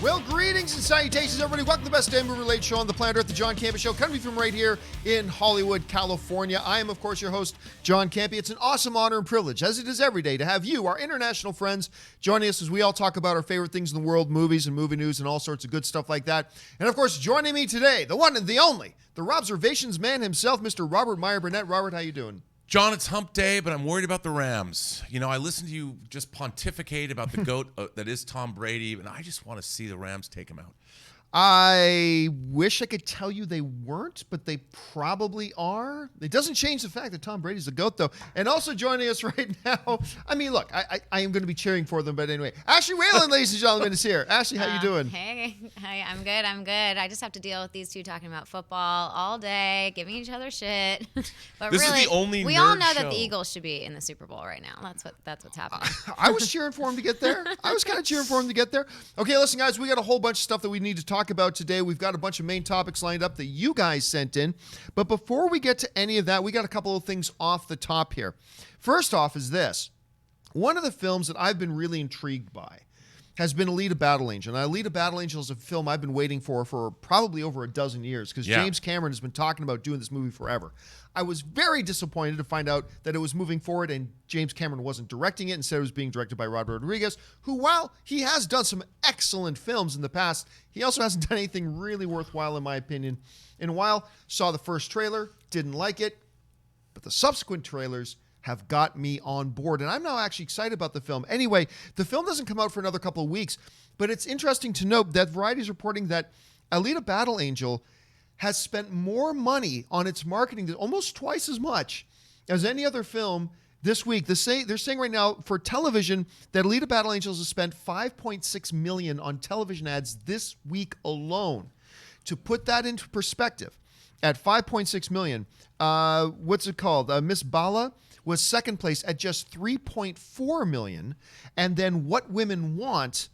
Well, greetings and salutations, everybody. Welcome to the best day movie related show on the planet Earth, the John Campea Show, coming from right here in Hollywood, California. I am, of course, your host, John Campea. It's an awesome honor and privilege, as it is every day, to have you, our international friends, joining us as we all talk about our favorite things in the world, movies and movie news and all sorts of good stuff like that. And, of course, joining me today, the one and the only, the Robservations man himself, Mr. Robert Meyer Burnett. Robert, how you doing? John, it's hump day, but I'm worried about the Rams. You know, I listened to you just pontificate about the GOAT that is Tom Brady, and I just want to see the Rams take him out. I wish I could tell you they weren't, but they probably are. It doesn't change the fact that Tom Brady's the GOAT, though. And also joining us right now, I mean, look, I am going to be cheering for them, but anyway. Ashley Whalen, ladies and gentlemen, is here. Ashley, how you doing? Hey, I'm good. I just have to deal with these two talking about football all day, giving each other shit. But this really, is the only we nerd all know show. that the Eagles should be in the Super Bowl right now. That's what's happening. I was cheering for him to get there. I was kind of cheering for him to get there. Okay, listen, guys, we got a whole bunch of stuff that we need to talk about today. We've got a bunch of main topics lined up that you guys sent in. But before we get to any of that, we got a couple of things off the top here. First off is this. One of the films that I've been really intrigued by has been Alita Battle Angel. Now, Alita Battle Angel is a film I've been waiting for probably over a dozen years because James Cameron has been talking about doing this movie forever. I was very disappointed to find out that it was moving forward and James Cameron wasn't directing it. Instead, it was being directed by Robert Rodriguez, who, while he has done some excellent films in the past, he also hasn't done anything really worthwhile, in my opinion, in a while. Saw the first trailer, didn't like it, but the subsequent trailers have got me on board, and I'm now actually excited about the film. Anyway, the film doesn't come out for another couple of weeks, but it's interesting to note that Variety is reporting that Alita Battle Angel has spent more money on its marketing, almost twice as much as any other film this week. They're saying right now for television that Alita Battle Angels has spent $5.6 million on television ads this week alone. To put that into perspective, at $5.6 million, what's it called? Miss Bala was second place at just $3.4 million, and then What Women Want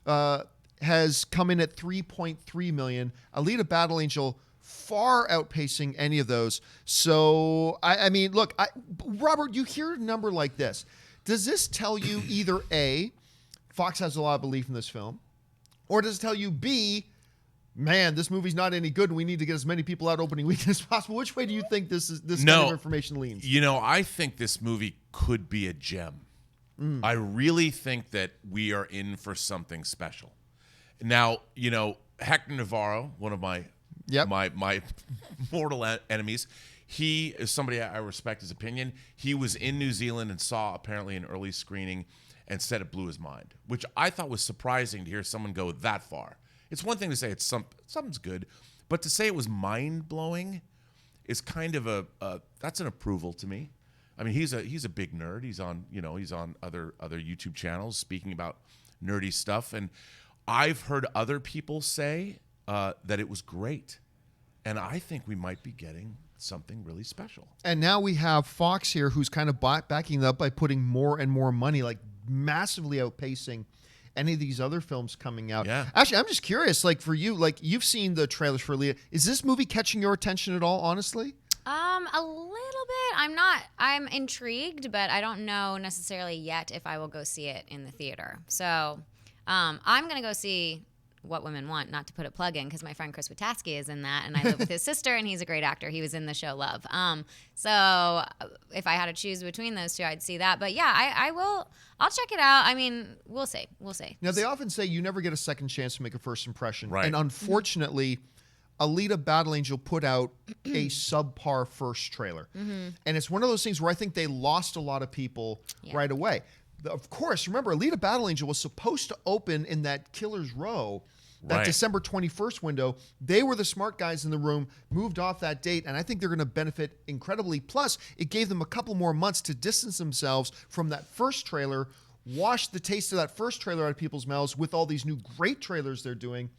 has come in at $3.3 million. Alita Battle Angel far outpacing any of those. So, I mean, look, Robert, you hear a number like this. Does this tell you either A, Fox has a lot of belief in this film, or does it tell you B, man, this movie's not any good and we need to get as many people out opening weekend as possible? Which way do you think this kind of information leans? You know, I think this movie could be a gem. I really think that we are in for something special. Now, you know, Hector Navarro, one of my mortal enemies, he is somebody I respect his opinion. He was in New Zealand and saw apparently an early screening and said it blew his mind, which I thought was surprising to hear someone go that far. It's one thing to say something's good, but to say it was mind-blowing is kind of that's an approval to me. I mean, he's a big nerd. He's on other YouTube channels speaking about nerdy stuff, and I've heard other people say that it was great, and I think we might be getting something really special. And now we have Fox here, who's kind of backing up by putting more and more money, like massively outpacing any of these other films coming out. Yeah. Actually, I'm just curious, like for you, like you've seen the trailers for Leah. Is this movie catching your attention at all, honestly? A little bit. I'm intrigued, but I don't know necessarily yet if I will go see it in the theater. So I'm going to go see What Women Want, not to put a plug in, because my friend Chris Witaski is in that, and I live with his sister, and he's a great actor. He was in the show Love. So if I had to choose between those two, I'd see that. But yeah, I will. I'll check it out. I mean, we'll see. Now, they often say you never get a second chance to make a first impression. Right. And unfortunately, Alita Battle Angel put out a subpar first trailer. And it's one of those things where I think they lost a lot of people right away. Of course, remember, Alita Battle Angel was supposed to open in that Killer's Row, that December 21st window. They were the smart guys in the room, moved off that date, and I think they're going to benefit incredibly. Plus, it gave them a couple more months to distance themselves from that first trailer, wash the taste of that first trailer out of people's mouths with all these new great trailers they're doing.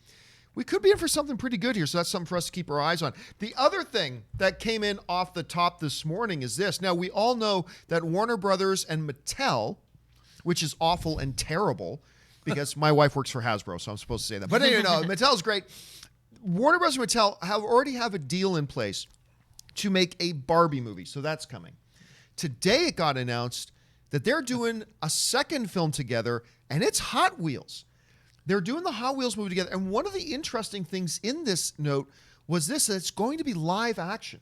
We could be in for something pretty good here, so that's something for us to keep our eyes on. The other thing that came in off the top this morning is this. Now, we all know that Warner Brothers and Mattel, which is awful and terrible, because my wife works for Hasbro, so I'm supposed to say that. But anyway, no, Mattel's great. Warner Bros. And Mattel already have a deal in place to make a Barbie movie, so that's coming. Today it got announced that they're doing a second film together, and it's Hot Wheels. they're doing the Hot Wheels movie together. And one of the interesting things in this note was this, that it's going to be live action.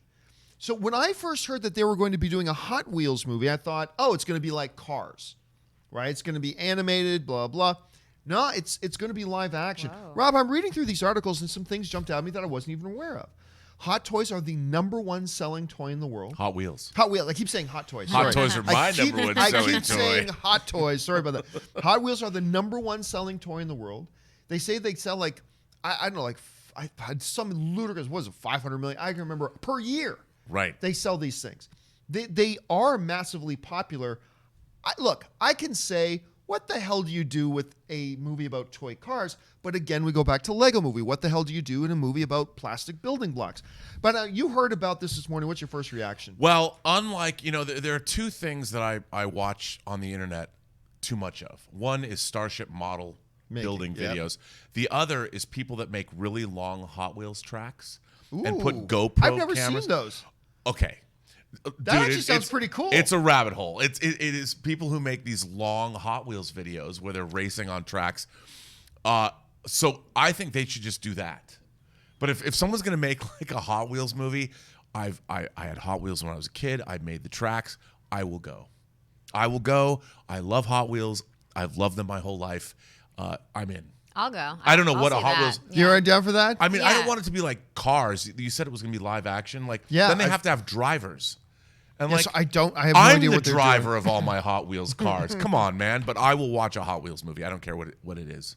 So when I first heard that they were going to be doing a Hot Wheels movie, I thought, oh, it's going to be like Cars, right? It's going to be animated, blah, blah. No, it's going to be live action. Whoa. Rob, I'm reading through these articles and some things jumped out at me that I wasn't even aware of. Hot Toys are the #1 selling toy in the world. Hot Wheels. Hot Wheels. I keep saying Hot Toys. Hot Sorry. Toys are my #1 I selling keep toy. saying Hot Toys. Sorry about that. Hot Wheels are the #1 selling toy in the world. They say they sell like, I don't know, like I had some ludicrous, what was it, 500 million? I can remember per year. Right. They sell these things. They are massively popular. Look, I can say, what the hell do you do with a movie about toy cars? But again, we go back to Lego Movie. What the hell do you do in a movie about plastic building blocks? But you heard about this morning. What's your first reaction? Well, unlike, there are two things that I watch on the internet too much of. One is Starship model building videos. The other is people that make really long Hot Wheels tracks and put Ooh, GoPro I've never cameras. seen those. Okay. That actually sounds pretty cool. It's a rabbit hole. It is people who make these long Hot Wheels videos where they're racing on tracks. So I think they should just do that. But if someone's going to make like a Hot Wheels movie, I had Hot Wheels when I was a kid. I made the tracks. I will go. I love Hot Wheels. I've loved them my whole life. I'm in. I'll go. I don't know I'll what a see Hot that. Wheels- Yeah. You're down for that? I mean, I don't Yeah. want it to be like Cars. You said it was going to be live action. Like, Yeah, then they have to have drivers. And Yes, like, I have no I'm idea the what they're driver doing. of all my Hot Wheels cars. Come on, man. But I will watch a Hot Wheels movie. I don't care what it is.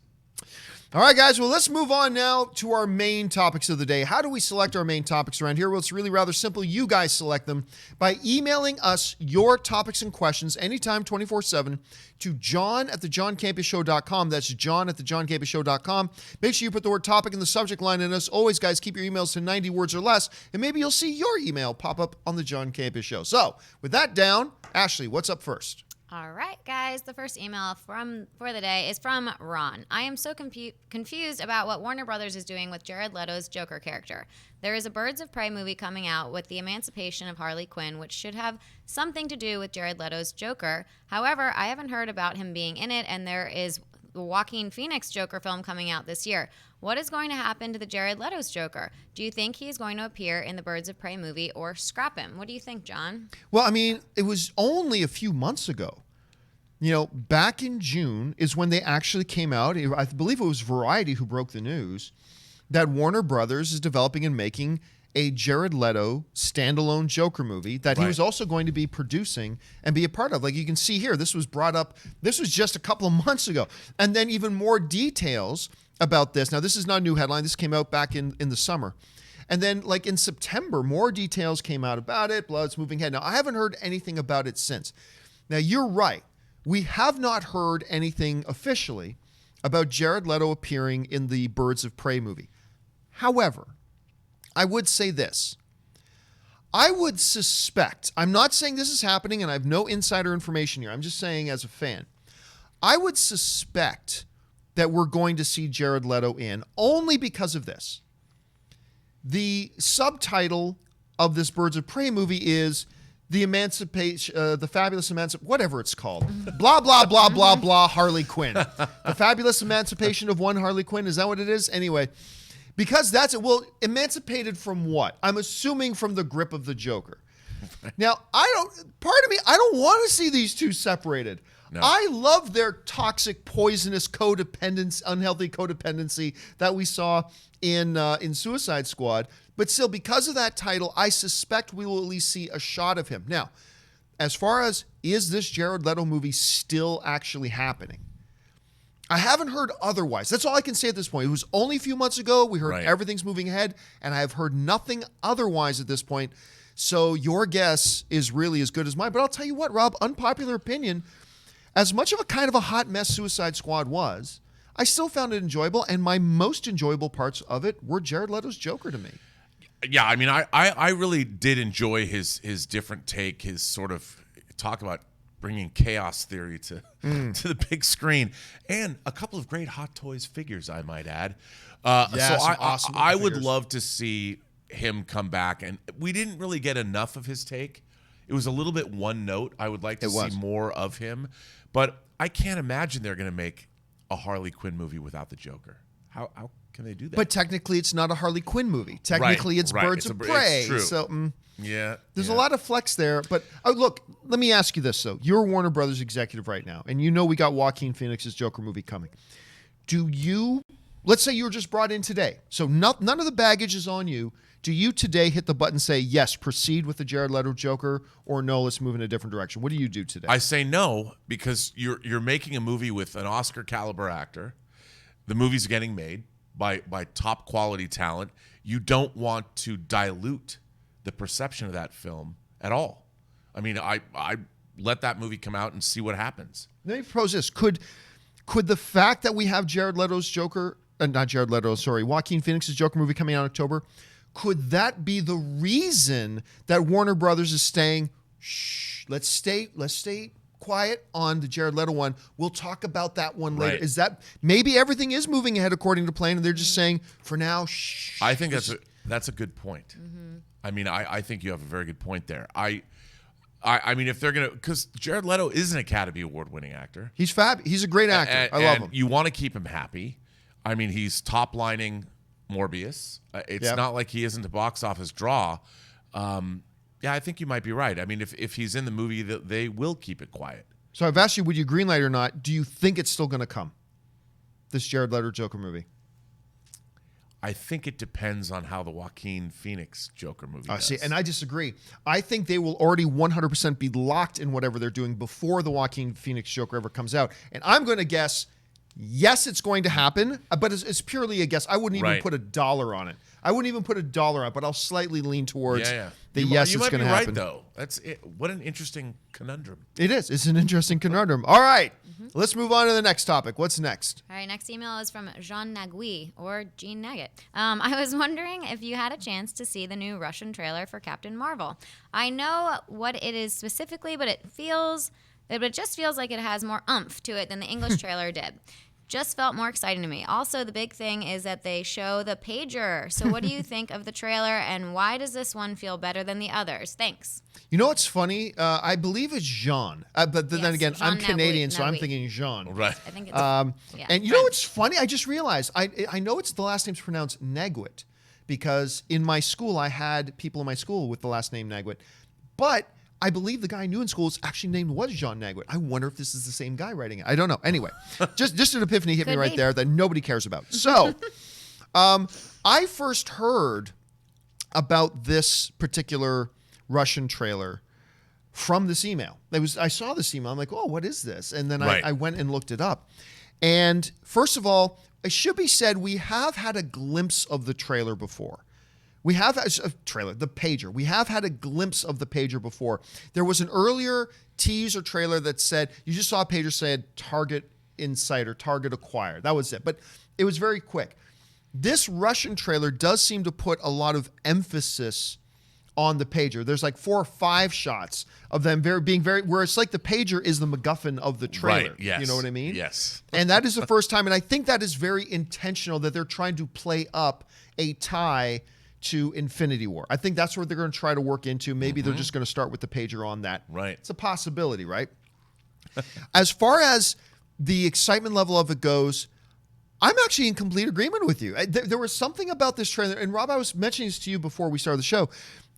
All right, guys. Well, let's move on now to our main topics of the day. How do we select our main topics around here? Well, it's really rather simple. You guys select them by emailing us your topics and questions anytime, 24/7, to john@thejohncampeashow.com. That's john@thejohncampeashow.com. Make sure you put the word topic in the subject line. And as always, guys, keep your emails to 90 words or less, and maybe you'll see your email pop up on the John Campea Show. So, with that down, Ashley, what's up first? All right, guys. The first email for the day is from Ron. I am so confused about what Warner Brothers is doing with Jared Leto's Joker character. There is a Birds of Prey movie coming out with the emancipation of Harley Quinn, which should have something to do with Jared Leto's Joker. However, I haven't heard about him being in it, and there is the Joaquin Phoenix Joker film coming out this year. What is going to happen to the Jared Leto's Joker? Do you think he is going to appear in the Birds of Prey movie or scrap him? What do you think, John? Well, I mean, it was only a few months ago. Back in June is when they actually came out. I believe it was Variety who broke the news that Warner Brothers is developing and making a Jared Leto standalone Joker movie that he Right. was also going to be producing and be a part of. Like you can see here, this was brought up. This was just a couple of months ago. And then even more details about this. Now, this is not a new headline. This came out back in the summer. And then, like in September, more details came out about it. It's moving ahead. Now, I haven't heard anything about it since. Now, you're right. We have not heard anything officially about Jared Leto appearing in the Birds of Prey movie. However, I would say this. I would suspect, I'm not saying this is happening and I have no insider information here. I'm just saying as a fan. I would suspect that we're going to see Jared Leto in only because of this. The subtitle of this Birds of Prey movie is the emancipation, the fabulous whatever it's called. Blah, blah, blah, blah, blah, Harley Quinn. The fabulous emancipation of one Harley Quinn. Is that what it is? Anyway, because that's it. Well, emancipated from what? I'm assuming from the grip of the Joker. Now, part of me, I don't want to see these two separated. No. I love their toxic, poisonous codependence, unhealthy codependency that we saw in Suicide Squad. But still, because of that title, I suspect we will at least see a shot of him. Now, as far as is this Jared Leto movie still actually happening? I haven't heard otherwise. That's all I can say at this point. It was only a few months ago. We heard Right. everything's moving ahead, and I have heard nothing otherwise at this point. So your guess is really as good as mine. But I'll tell you what, Rob, unpopular opinion, as much of a kind of a hot mess Suicide Squad was, I still found it enjoyable, and my most enjoyable parts of it were Jared Leto's Joker to me. Yeah, I mean, I really did enjoy his different take, his sort of talk about bringing chaos theory to the big screen, and a couple of great Hot Toys figures, I might add. Yeah, so some awesome I would figures. love to see him come back, and we didn't really get enough of his take. It was a little bit one note. I would like to see more of him, but I can't imagine they're going to make a Harley Quinn movie without the Joker. How can they do that? But technically, it's not a Harley Quinn movie. Technically, it's Birds of Prey. It's true. So there's a yeah. lot of flex there. But look, let me ask you this though: you're a Warner Brothers executive right now, and you know we got Joaquin Phoenix's Joker movie coming. Do you? Let's say you were just brought in today, so none of the baggage is on you. Do you today hit the button and say yes, proceed with the Jared Leto Joker, or no, let's move in a different direction? What do you do today? I say no because you're making a movie with an Oscar caliber actor. The movie's getting made by top quality talent. You don't want to dilute the perception of that film at all. I mean, I let that movie come out and see what happens. Let me propose this: could the fact that we have Jared Leto's Joker, Joaquin Phoenix's Joker movie coming out in October, could that be the reason that Warner Brothers is saying, shh, let's stay quiet on the Jared Leto one. We'll talk about that one later. Right. Is that maybe everything is moving ahead according to plan and they're just saying, for now, shh. I think that's a good point. Mm-hmm. I mean, I think you have a very good point there. I mean, if they're gonna, because Jared Leto is an Academy Award winning actor. He's fab. He's a great actor. I love him. You want to keep him happy. I mean, he's top lining Morbius. It's not like he isn't a box office draw. Yeah, I think you might be right. I mean, if he's in the movie, they will keep it quiet. So I've asked you, would you greenlight or not? Do you think it's still going to come? This Jared Leto Joker movie? I think it depends on how the Joaquin Phoenix Joker movie does. See, and I disagree. I think they will already 100% be locked in whatever they're doing before the Joaquin Phoenix Joker ever comes out. And I'm going to guess, yes, it's going to happen, but it's purely a guess. I wouldn't even put $1 on it. I wouldn't even put $1 on it, but I'll slightly lean towards the yes, it's going to happen. You might be right, though. That's it. What an interesting conundrum. It is. It's an interesting conundrum. All right. Let's move on to the next topic. What's next? All right, next email is from Jean Nagui, or Jean Nugget. I was wondering if you had a chance to see the new Russian trailer for Captain Marvel. I know what it is specifically, but it just feels like it has more oomph to it than the English trailer did. Just felt more exciting to me. Also, the big thing is that they show the pager. So what do you think of the trailer, and why does this one feel better than the others? Thanks. You know what's funny? I believe it's Jean. But then again, Jean I'm Canadian, so I'm Nagui. thinking Jean. Right. I think it's And you know what's funny? I just realized. I know the last name's pronounced Neguit because in my school, I had people in my school with the last name Neguit. But I believe the guy I knew in school actually named was Jean Nagwit. I wonder if this is the same guy writing it. I don't know. Anyway, just an epiphany hit me right there that nobody cares about. So, I first heard about this particular Russian trailer from this email. I saw this email. I'm like, oh, what is this? And then I went and looked it up. And first of all, it should be said we have had a glimpse of the trailer before. We have a trailer, the pager. We have had a glimpse of the pager before. There was an earlier teaser trailer that said, you just saw a pager said target insider, target acquired. That was it. But it was very quick. This Russian trailer does seem to put a lot of emphasis on the pager. There's like 4 or 5 shots of them being very, where it's like the pager is the MacGuffin of the trailer. Right, yes. You know what I mean? Yes. And that is the first time. And I think that is very intentional that they're trying to play up a tie to Infinity War. I think that's what they're going to try to work into. Maybe they're just going to start with the pager on that. Right. It's a possibility, right? As far as the excitement level of it goes, I'm actually in complete agreement with you. There was something about this trailer, and Rob, I was mentioning this to you before we started the show.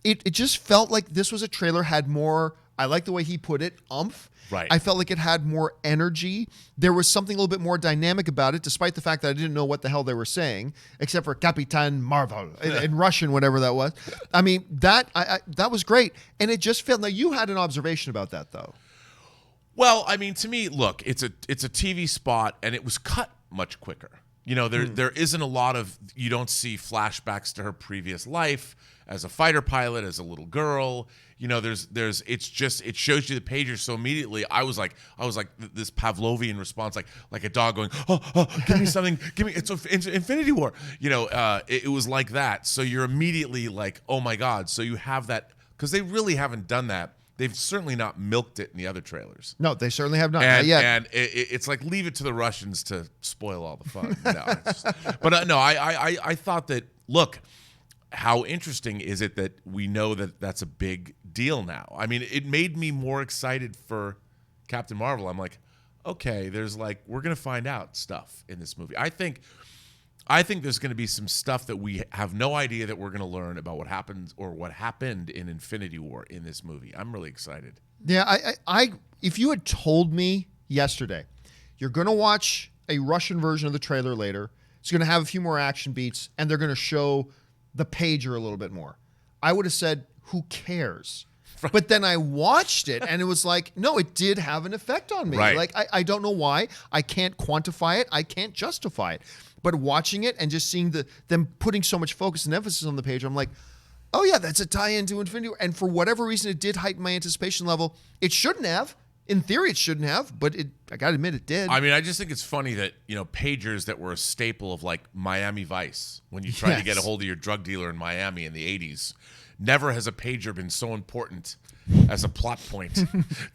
It just felt like this was a trailer had more, I like the way he put it, oomph. Right. I felt like it had more energy. There was something a little bit more dynamic about it, despite the fact that I didn't know what the hell they were saying, except for Kapitan Marvel in Russian, whatever that was. I mean, that was great. And it just felt like you had an observation about that, though. Well, I mean, to me, look, it's a TV spot, and it was cut much quicker. You know, there isn't a lot of, you don't see flashbacks to her previous life as a fighter pilot, as a little girl. You know, it shows you the pager so immediately. I was like this Pavlovian response, like a dog going, oh, give me something, it's Infinity War. You know, it was like that. So you're immediately like, oh my God. So you have that, because they really haven't done that. They've certainly not milked it in the other trailers. No, they certainly have not. And, Not yet. and it's like, leave it to the Russians to spoil all the fun. No, I thought that, look, how interesting is it that we know that that's a big deal now? I mean, it made me more excited for Captain Marvel. I'm like, okay, there's like, we're going to find out stuff in this movie. I think there's going to be some stuff that we have no idea that we're going to learn about what happens or what happened in Infinity War in this movie. I'm really excited. Yeah, I if you had told me yesterday, you're going to watch a Russian version of the trailer later, it's going to have a few more action beats, and they're going to show the pager a little bit more, I would have said, who cares? But then I watched it, and it was like, no, it did have an effect on me. Right. Like, I don't know why. I can't quantify it. I can't justify it. But watching it and just seeing them putting so much focus and emphasis on the page, I'm like, oh, yeah, that's a tie-in to Infinity War. And for whatever reason, it did heighten my anticipation level. It shouldn't have. In theory, it shouldn't have, but I got to admit it did. I mean, I just think it's funny that, pagers that were a staple of like Miami Vice, when you tried to get a hold of your drug dealer in Miami in the 80s, never has a pager been so important as a plot point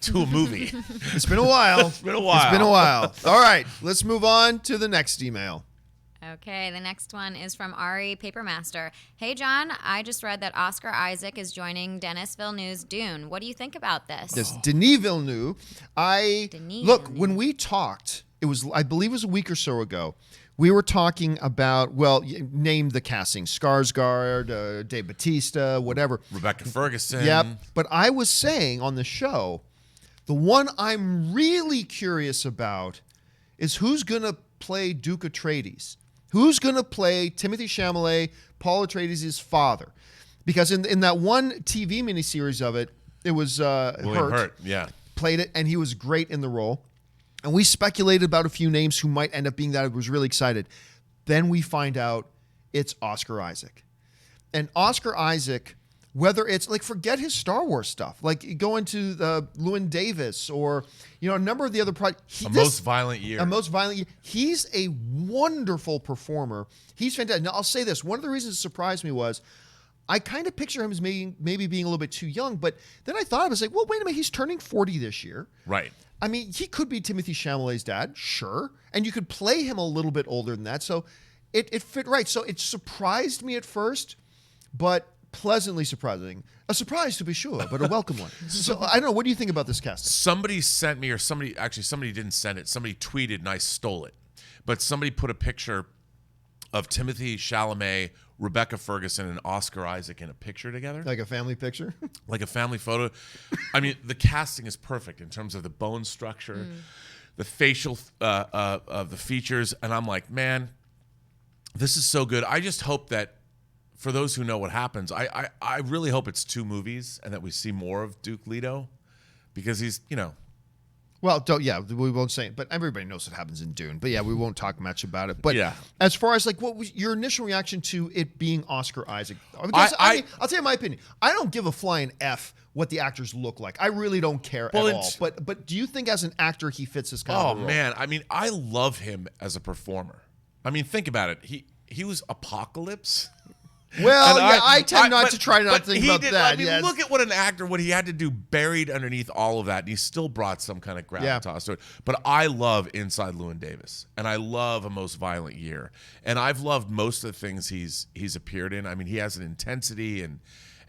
to a movie. It's been a while. It's been a while. It's been a while. All right, let's move on to the next email. Okay, the next one is from Ari Papermaster. Hey, John, I just read that Oscar Isaac is joining Denis Villeneuve's Dune. What do you think about this? Yes, Denis Villeneuve. When we talked, I believe it was a week or so ago, we were talking about, name the casting, Skarsgård, Dave Bautista, whatever. Rebecca Ferguson. Yep. But I was saying on the show, the one I'm really curious about is who's going to play Duke Atreides. Who's going to play Timothée Chalamet, Paul Atreides' father? Because in that one TV miniseries of it, it was Hurt. Yeah. Played it, and he was great in the role. And we speculated about a few names who might end up being that. I was really excited. Then we find out it's Oscar Isaac. And Oscar Isaac, whether it's like, forget his Star Wars stuff, like go into Llewyn Davis or, a number of the other projects. Most Violent Year. A Most Violent Year. He's a wonderful performer. He's fantastic. Now, I'll say this. One of the reasons it surprised me was I kind of picture him as maybe being a little bit too young, but then I thought, I was like, well, wait a minute, he's turning 40 this year. Right. I mean, he could be Timothée Chalamet's dad, sure. And you could play him a little bit older than that. So it fit right. So it surprised me at first, but pleasantly surprising. A surprise to be sure, but a welcome one. So I don't know. What do you think about this casting? Somebody sent me, or somebody didn't send it. Somebody tweeted and I stole it. But somebody put a picture of Timothée Chalamet, Rebecca Ferguson, and Oscar Isaac in a picture together. Like a family picture? Like a family photo. I mean, the casting is perfect in terms of the bone structure, the facial of the features. And I'm like, man, this is so good. I just hope that for those who know what happens, I really hope it's 2 movies and that we see more of Duke Leto because he's, Well, we won't say it, but everybody knows what happens in Dune. But yeah, we won't talk much about it. But yeah. As far as like, what was your initial reaction to it being Oscar Isaac? Because, I mean, I'll tell you my opinion. I don't give a flying F what the actors look like. I really don't care at all. But do you think as an actor he fits this kind of role? Oh man, I mean, I love him as a performer. I mean, think about it. He was Apocalypse. Well, I tend not to try not to think about that. I mean, look at what he had to do buried underneath all of that, and he still brought some kind of gravitas to it. But I love Inside Llewyn Davis, and I love A Most Violent Year, and I've loved most of the things he's appeared in. I mean, he has an intensity, and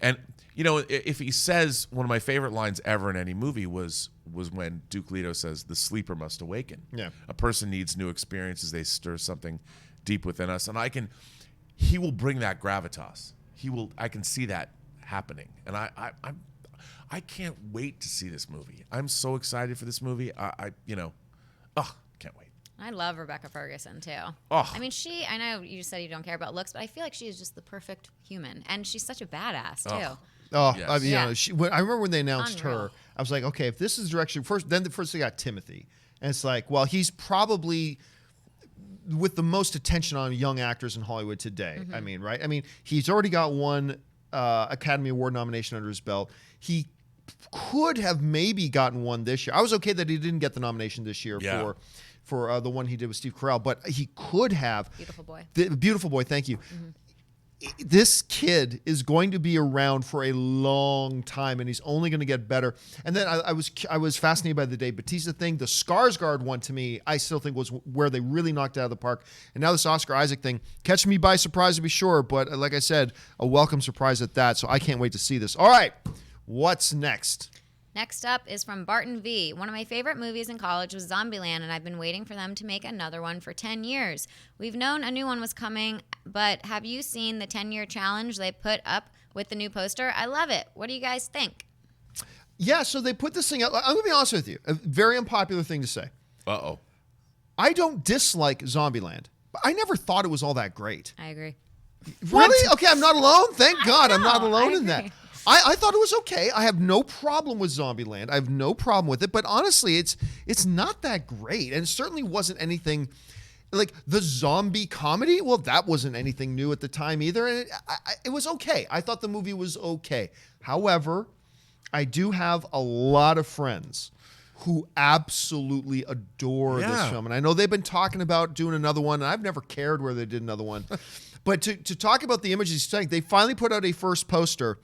if he says one of my favorite lines ever in any movie was when Duke Leto says, "The sleeper must awaken." Yeah, a person needs new experiences; they stir something deep within us, and he will bring that gravitas. I can see that happening, and I can't wait to see this movie. I'm so excited for this movie. Can't wait. I love Rebecca Ferguson too. Oh. I mean, I know you said you don't care about looks, but I feel like she is just the perfect human, and she's such a badass too. Oh, yes. I mean, I remember when they announced Unreal. her, I was like, okay, if this is the direction first they got Timothy, and it's like, well, he's probably with the most attention on young actors in Hollywood today. I mean, right? I mean, he's already got one Academy Award nomination under his belt. He could have maybe gotten one this year. I was okay that he didn't get the nomination this year for the one he did with Steve Carell, but he could have. Beautiful Boy. Beautiful Boy, thank you. This kid is going to be around for a long time, and he's only going to get better. And then I was fascinated by the Dave Bautista thing. The Skarsgård one, to me, I still think was where they really knocked it out of the park. And now this Oscar Isaac thing, catch me by surprise to be sure, but like I said, a welcome surprise at that. So I can't wait to see this. All right, what's next? Next up is from Barton V. One of my favorite movies in college was Zombieland, and I've been waiting for them to make another one for 10 years. We've known a new one was coming, but have you seen the 10-year challenge they put up with the new poster? I love it. What do you guys think? Yeah, so they put this thing out. I'm going to be honest with you. A very unpopular thing to say. Uh-oh. I don't dislike Zombieland, but I never thought it was all that great. I agree. Really? Okay, I'm not alone. Thank God I'm not know, alone I in that. agree. I thought it was okay. I have no problem with Zombieland. I have no problem with it. But honestly, it's not that great. And it certainly wasn't anything like the zombie comedy. Well, that wasn't anything new at the time either. And it was okay. I thought the movie was okay. However, I do have a lot of friends who absolutely adore this film. And I know they've been talking about doing another one. And I've never cared where they did another one. But to talk about the images, they finally put out a first poster.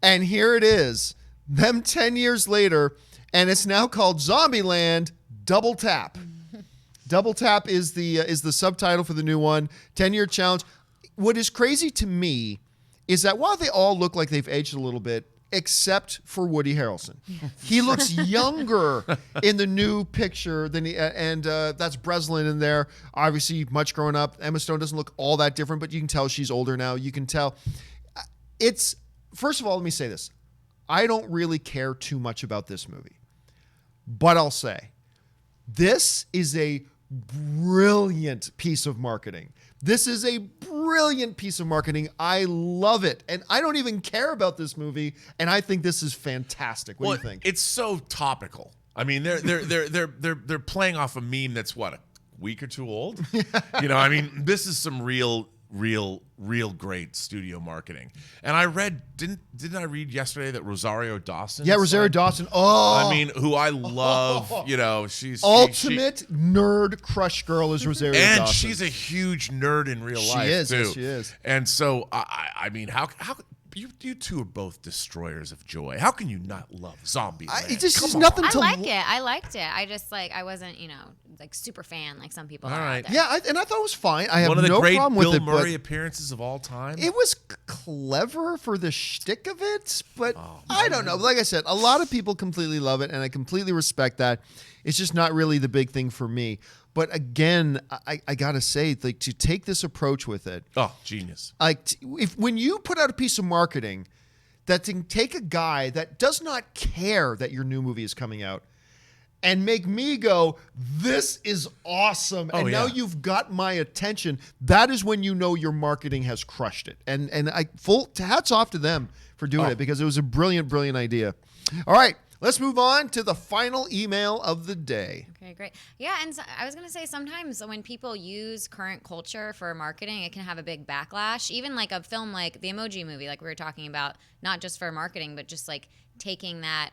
And here it is, them 10 years later, and it's now called Zombieland Double Tap. Double Tap is the subtitle for the new one, 10-year challenge. What is crazy to me is that while they all look like they've aged a little bit, except for Woody Harrelson. He looks younger in the new picture than that's Breslin in there. Obviously, much grown up. Emma Stone doesn't look all that different, but you can tell she's older now. You can tell. First of all, let me say this. I don't really care too much about this movie. But I'll say, this is a brilliant piece of marketing. This is a brilliant piece of marketing. I love it. And I don't even care about this movie. And I think this is fantastic. What do you think? It's so topical. I mean, they're playing off a meme that's what, a week or two old? You know, I mean, this is some real great studio marketing. And I read, didn't I read yesterday that Rosario Dawson? Yeah, Rosario Dawson. Oh, I mean, who I love. You know, she's ultimate nerd crush girl is Rosario Dawson, and she's a huge nerd in real life. She is. too. Yes, she is. And so, I mean, how you two are both destroyers of joy. How can you not love Zombieland? It just is nothing to. I liked it. I just I wasn't like super fan like some people. All are right. out there. Yeah, and I thought it was fine. I have one of the no great problem Bill with it. Murray appearances of all time. It was clever for the shtick of it, but I don't know. Like I said, a lot of people completely love it, and I completely respect that. It's just not really the big thing for me. But again, I gotta say, like, to take this approach with it. Oh, genius! Like, when you put out a piece of marketing that can take a guy that does not care that your new movie is coming out and make me go, this is awesome. And now you've got my attention. That is when you know your marketing has crushed it. And hats off to them for doing it, because it was a brilliant, brilliant idea. All right, let's move on to the final email of the day. Okay, great. Yeah, and so I was going to say, sometimes when people use current culture for marketing, it can have a big backlash. Even like a film like the Emoji Movie, like we were talking about, not just for marketing, but just like taking that,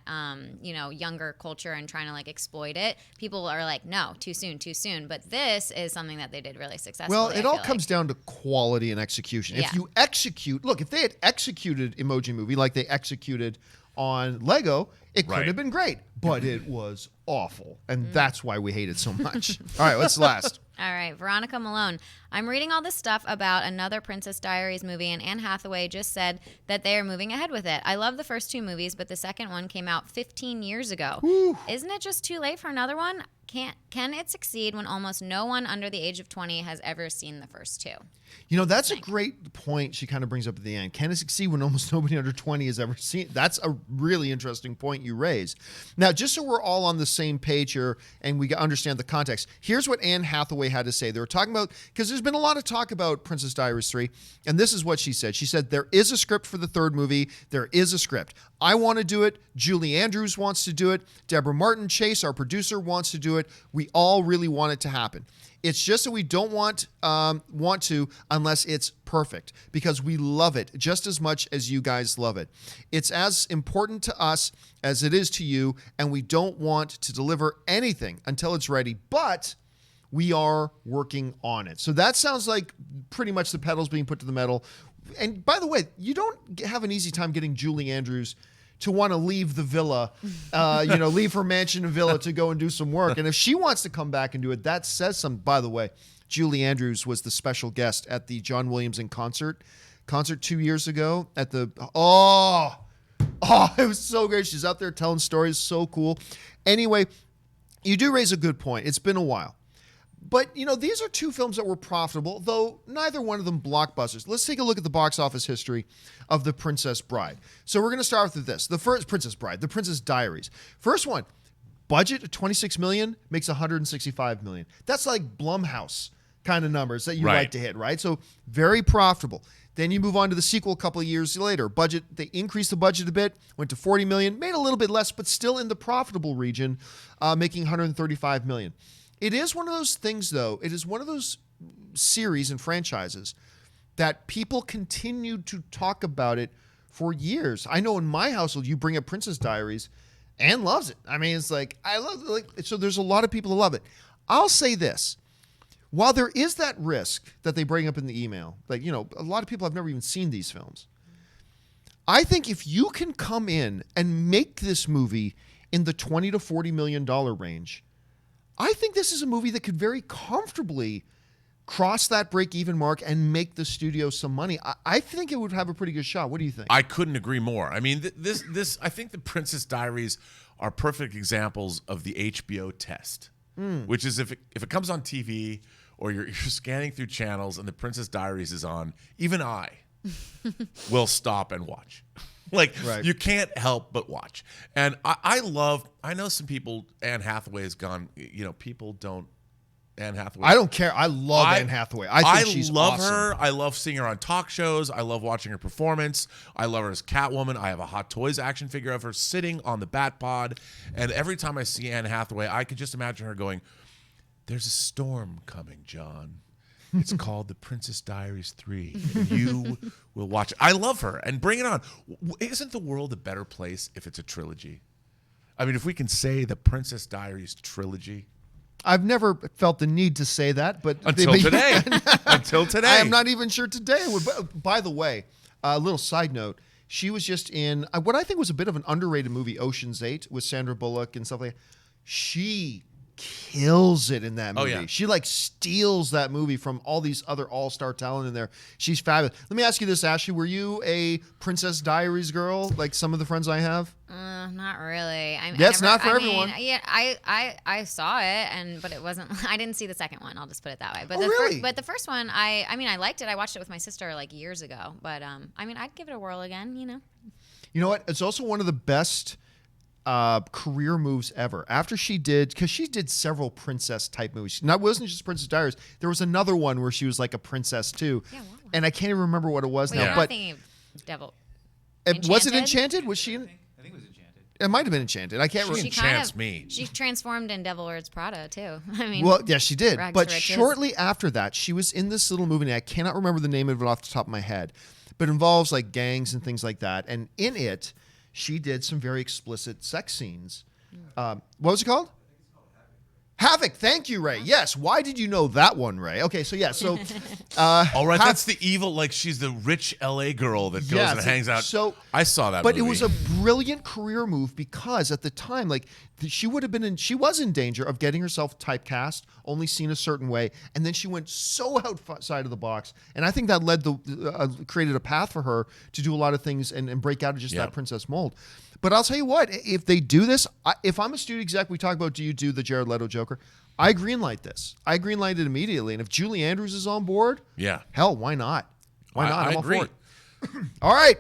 younger culture and trying to like exploit it. People are like, no, too soon. But this is something that they did really successfully. Well, it all comes down to quality and execution. Yeah. If you execute, look, if they had executed Emoji Movie like they executed on Lego, it could have been great, but it was awful. And that's why we hate it so much. All right, what's last? All right, Veronica Malone. I'm reading all this stuff about another Princess Diaries movie, and Anne Hathaway just said that they are moving ahead with it. I love the first two movies, but the second one came out 15 years ago. Whew. Isn't it just too late for another one? Can it succeed when almost no one under the age of 20 has ever seen the first two? That's a great point she kind of brings up at the end. Can it succeed when almost nobody under 20 has ever seen it? That's a really interesting point you raise. Now, just so we're all on the same page here and we understand the context, here's what Anne Hathaway had to say. They were talking about, because there's been a lot of talk about Princess Diaries 3, and this is what she said. She said, there is a script for the third movie. There is a script. I want to do it. Julie Andrews wants to do it. Deborah Martin Chase, our producer, wants to do it. We all really want it to happen. It's just that we don't want to unless it's perfect, because we love it just as much as you guys love it. It's as important to us as it is to you, and we don't want to deliver anything until it's ready, but we are working on it. So that sounds like pretty much the pedals being put to the metal. And by the way, you don't have an easy time getting Julie Andrews to want to leave the villa, leave her mansion and villa to go and do some work. And if she wants to come back and do it, that says something. By the way, Julie Andrews was the special guest at the John Williams in concert 2 years ago at the, Oh, it was so great. She's out there telling stories. So cool. Anyway, you do raise a good point. It's been a while. But, these are two films that were profitable, though neither one of them blockbusters. Let's take a look at the box office history of The Princess Bride. So we're going to start with this. The first Princess Bride, The Princess Diaries. First one, budget of $26 million, makes $165 million. That's like Blumhouse kind of numbers that you like to hit, right? So very profitable. Then you move on to the sequel a couple of years later. They increased the budget a bit, went to $40 million, made a little bit less, but still in the profitable region, making $135 million. It is one of those things, though. It is one of those series and franchises that people continued to talk about it for years. I know in my household, you bring up Princess Diaries, Anne loves it. I mean, it's like, I love it. So there's a lot of people who love it. I'll say this. While there is that risk that they bring up in the email, a lot of people have never even seen these films. I think if you can come in and make this movie in the $20 to $40 million range, I think this is a movie that could very comfortably cross that break-even mark and make the studio some money. I think it would have a pretty good shot. What do you think? I couldn't agree more. I mean, I think the Princess Diaries are perfect examples of the HBO test, which is if it comes on TV or you're scanning through channels and the Princess Diaries is on, even I will stop and watch. You can't help but watch. And I know some people, Anne Hathaway has gone, people don't, Anne Hathaway. I don't care. I love Anne Hathaway. I think she's love awesome. her. I love seeing her on talk shows. I love watching her performance. I love her as Catwoman. I have a Hot Toys action figure of her sitting on the Bat Pod. And every time I see Anne Hathaway, I could just imagine her going, "There's a storm coming, John. It's called The Princess Diaries 3. And you will watch it." I love her. And bring it on. Isn't the world a better place if it's a trilogy? I mean, if we can say the Princess Diaries trilogy. I've never felt the need to say that, but until today. Until today. I am not even sure today. By the way, a little side note. She was just in what I think was a bit of an underrated movie, Ocean's 8, with Sandra Bullock and stuff like that. She kills it in that movie. Oh, yeah. She steals that movie from all these other all-star talent in there. She's fabulous. Let me ask you this, Ashley. Were you a Princess Diaries girl like some of the friends I have? Not really. It's not for everyone. Yeah, I saw it, but it wasn't. I didn't see the second one. I'll just put it that way. But really? But the first one, I liked it. I watched it with my sister years ago. But I'd give it a whirl again. You know what? It's also one of the best career moves ever. After because she did several princess type movies. It wasn't just Princess Diaries. There was another one where she was like a princess too. Yeah, what one? And I can't even remember what it was now. I'm But thinking of Devil. Was it Enchanted? Was she in? I think it was Enchanted. It might have been Enchanted. I can't remember. Enchants me. She transformed in Devil Wears Prada too. Well, yeah, she did. Rags But to Riches. shortly after that, she was in this little movie. And I cannot remember the name of it off the top of my head, but it involves like gangs and things like that. And in it, she did some very explicit sex scenes. What was it called? Havoc. Thank you, Ray. Yes. Why did you know that one, Ray? Okay, so yeah. So, all right, that's the evil. She's the rich LA girl that goes and hangs out. So I saw that. But movie. it was a brilliant career move because at the time, she would have been she was in danger of getting herself typecast, only seen a certain way, and then she went so outside of the box, and I think that created a path for her to do a lot of things and break out of just that princess mold. But I'll tell you what, if they do this, if I'm a studio exec, we talk about, do you do the Jared Leto Joker? I greenlight this. I greenlight it immediately. And if Julie Andrews is on board, hell, why not? Why not? I'm all agree. for it. All right.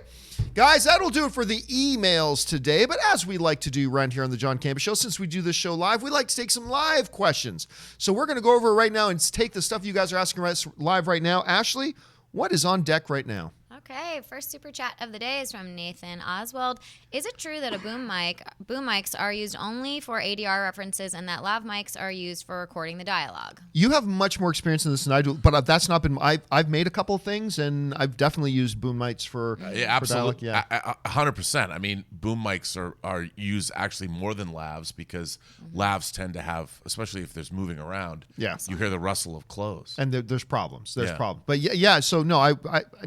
Guys, that'll do it for the emails today. But as we like to do around here on the John Campea Show, since we do this show live, we like to take some live questions. So we're going to go over it right now and take the stuff you guys are asking us live right now. Ashley, what is on deck right now? Okay, first super chat of the day is from Nathan Oswald. Is it true that boom mics are used only for ADR references and that lav mics are used for recording the dialogue? You have much more experience in this than I do, but that's not been. I've made a couple of things, and I've definitely used boom mics for absolutely, for dialogue. 100%. I mean, boom mics are used actually more than lavs because lavs tend to have, especially if there's moving around. Yeah, you hear the rustle of clothes, and there's problems. There's problems, but yeah. So no,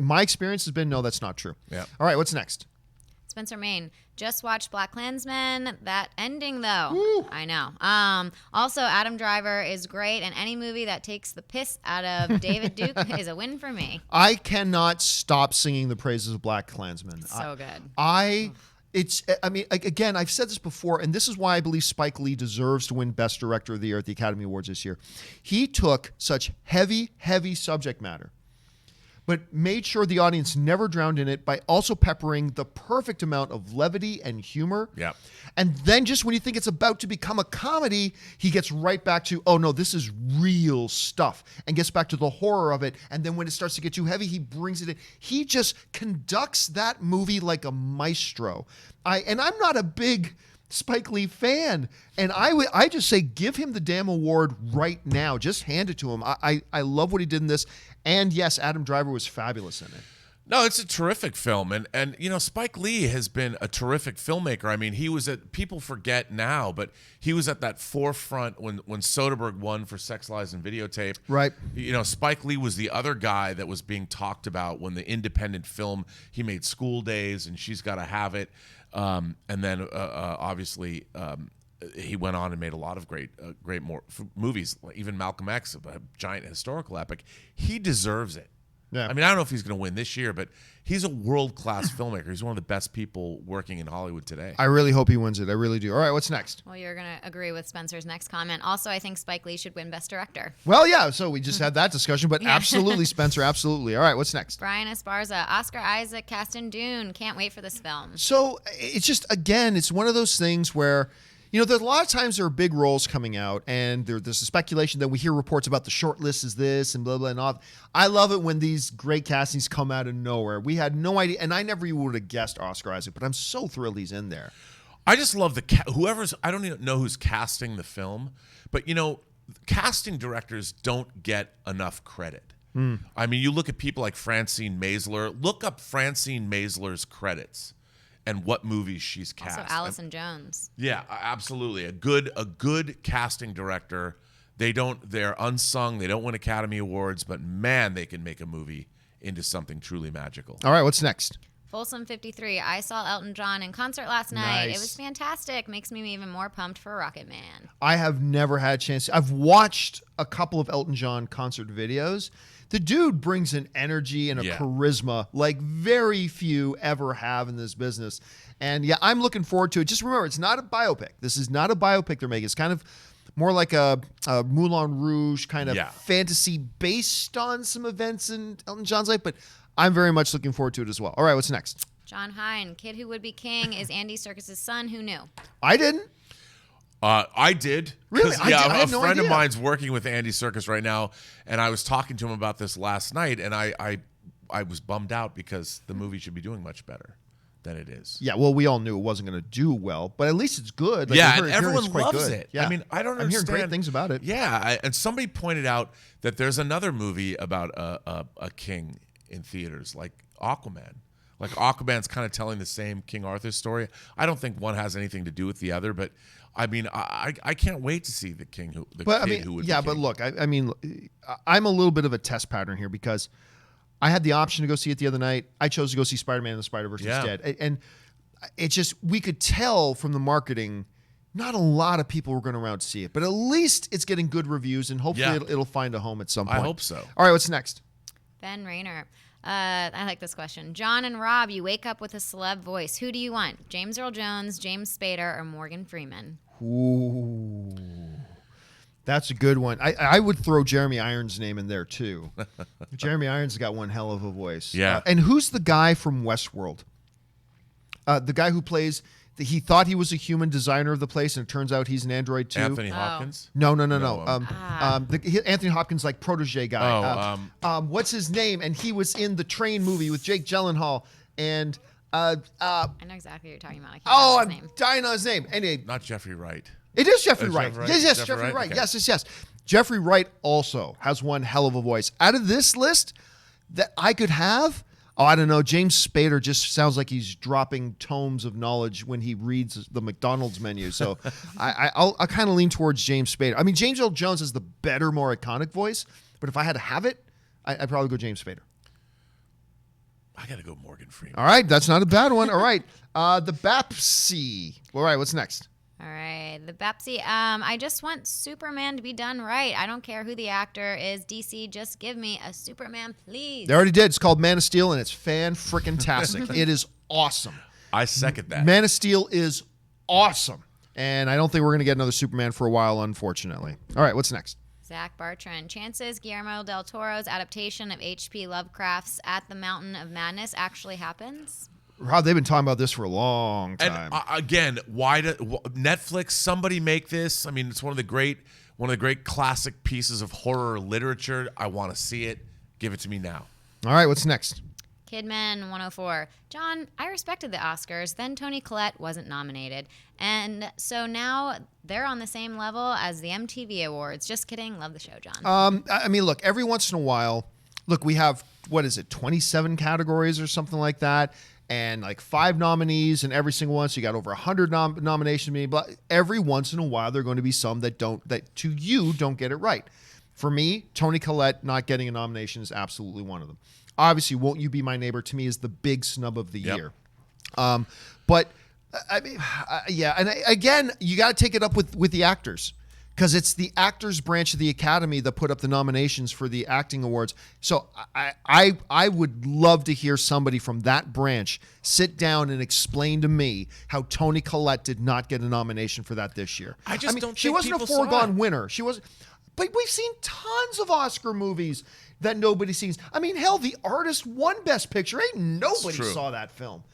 my experience has been no, that's not true. Yeah. All right, what's next? Spencer Main, just watched BlacKkKlansman. That ending, though. Woo. I know. Also, Adam Driver is great, and any movie that takes the piss out of David Duke is a win for me. I cannot stop singing the praises of BlacKkKlansman. So good. I mean, again, I've said this before, and this is why I believe Spike Lee deserves to win Best Director of the Year at the Academy Awards this year. He took such heavy subject matter, but made sure the audience never drowned in it by also peppering the perfect amount of levity and humor. Yeah. And then just when you think it's about to become a comedy, he gets right back to, oh no, this is real stuff, and gets back to the horror of it. And then when it starts to get too heavy, he brings it in. He just conducts that movie like a maestro. I'm not a big Spike Lee fan, and I just say give him the damn award right now. Just hand it to him. I love what he did in this. And yes, Adam Driver was fabulous in it. No, it's a terrific film, and you know, Spike Lee has been a terrific filmmaker. I mean, he was people forget now, but he was at that forefront when Soderbergh won for Sex, Lies, and Videotape. Right. You know, Spike Lee was the other guy that was being talked about when the independent film, he made School Days and She's Gotta Have It, and then obviously he went on and made a lot of great movies, even Malcolm X, a giant historical epic. He deserves it. Yeah. I mean, I don't know if he's going to win this year, but he's a world-class filmmaker. He's one of the best people working in Hollywood today. I really hope he wins it. I really do. All right, what's next? Well, you're going to agree with Spencer's next comment. Also, I think Spike Lee should win Best Director. Well, yeah, so we just had that discussion, but absolutely, Spencer, absolutely. All right, what's next? Brian Esparza, Oscar Isaac cast in Dune. Can't wait for this film. So it's just, again, it's one of those things where, you know, there's a lot of times there are big roles coming out, and there's a speculation that we hear reports about the short list is this and blah, blah, and all. I love it when these great castings come out of nowhere. We had no idea, and I never even would have guessed Oscar Isaac, but I'm so thrilled he's in there. I just love I don't even know who's casting the film, but, you know, casting directors don't get enough credit. I mean, you look at people like Francine Maisler. Look up Francine Maisler's credits and what movies she's cast. Also, Allison Jones. Yeah, absolutely. A good casting director. They're unsung. They don't win Academy Awards, but man, they can make a movie into something truly magical. All right, what's next? Folsom 53. I saw Elton John in concert last night. Nice. It was fantastic. Makes me even more pumped for Rocket Man. I have never had a chance. I've watched a couple of Elton John concert videos. The dude brings an energy and a charisma like very few ever have in this business. And yeah, I'm looking forward to it. Just remember, it's not a biopic. This is not a biopic they're making. It's kind of more like a Moulin Rouge kind of fantasy based on some events in Elton John's life. But I'm very much looking forward to it as well. All right, what's next? John Hine, Kid Who Would Be King is Andy Serkis' son. Who knew? I didn't. I did. Really? I had a no friend idea. of mine's working with Andy Serkis right now, and I was talking to him about this last night, and I was bummed out because the movie should be doing much better than it is. Yeah, well, we all knew it wasn't going to do well, but at least it's good. Like, yeah, and everyone it's quite loves good. it. Yeah. I mean, I don't I'm understand. hearing great things about it. Yeah, and somebody pointed out that there's another movie about a king in theaters, like Aquaman. Like Aquaman's kind of telling the same King Arthur story. I don't think one has anything to do with the other, but I mean, I can't wait to see the king who. The But kid I mean, who would yeah, be but king. look, I mean, I'm a little bit of a test pattern here because I had the option to go see it the other night. I chose to go see Spider-Man and the Spider-Verse instead, and it just we could tell from the marketing. Not a lot of people were going around to see it, but at least it's getting good reviews, and hopefully it'll find a home at some point. I hope so. All right, what's next? Ben Rayner. I like this question. John and Rob, you wake up with a celeb voice. Who do you want? James Earl Jones, James Spader, or Morgan Freeman? Ooh, that's a good one. I would throw Jeremy Irons' name in there too. Jeremy Irons got one hell of a voice. Yeah. And who's the guy from Westworld? The guy who plays. He thought he was a human designer of the place, and it turns out he's an android too. Anthony Hopkins. No. No, Anthony Hopkins, like protege guy. What's his name? And he was in the Train movie with Jake Gyllenhaal. And I know exactly what you're talking about. I can't remember his name. dying on his name. Anyway, Not Jeffrey Wright. it is Jeffrey Is Wright. Jeffrey Wright? Yes, Jeffrey Jeffrey Wright? Wright. Okay. Yes. Jeffrey Wright also has one hell of a voice. Out of this list that I could have. Oh, I don't know. James Spader just sounds like he's dropping tomes of knowledge when he reads the McDonald's menu. So I'll kind of lean towards James Spader. I mean, James Earl Jones has the better, more iconic voice. But if I had to have it, I'd probably go James Spader. I got to go Morgan Freeman. All right. That's not a bad one. All right. The Bapsy. All right. What's next? All right, the Bapsy. I just want Superman to be done right. I don't care who the actor is. DC, just give me a Superman, please. They already did. It's called Man of Steel, and it's fan-frickin-tastic. It is awesome. I second that. Man of Steel is awesome. And I don't think we're going to get another Superman for a while, unfortunately. All right, what's next? Zach Bartrand. Chances Guillermo del Toro's adaptation of H.P. Lovecraft's At the Mountain of Madness actually happens? Rob, they've been talking about this for a long And time. again, Netflix? Somebody make this. I mean, it's one of the great classic pieces of horror literature. I want to see it. Give it to me now. All right, what's next? Kidman 104. John, I respected the Oscars. Then Toni Collette wasn't nominated. And so now they're on the same level as the MTV Awards. Just kidding. Love the show, John. I mean, look, every once in a while, we have, 27 categories or something like that, and like 5 nominees in every single one. So you got over 100 nominations. But every once in a while, there are going to be some that don't get it right. For me, Toni Collette not getting a nomination is absolutely one of them. Obviously, Won't You Be My Neighbor to me is the big snub of the year. But I mean, yeah, and again, you got to take it up with the actors, because it's the actors branch of the Academy that put up the nominations for the acting awards. So I would love to hear somebody from that branch sit down and explain to me how Toni Collette did not get a nomination for that this year. I don't think she wasn't a people saw foregone it. winner. She was, but we've seen tons of Oscar movies that nobody sees. I mean, hell, The Artist won Best Picture. Ain't nobody true. saw that film,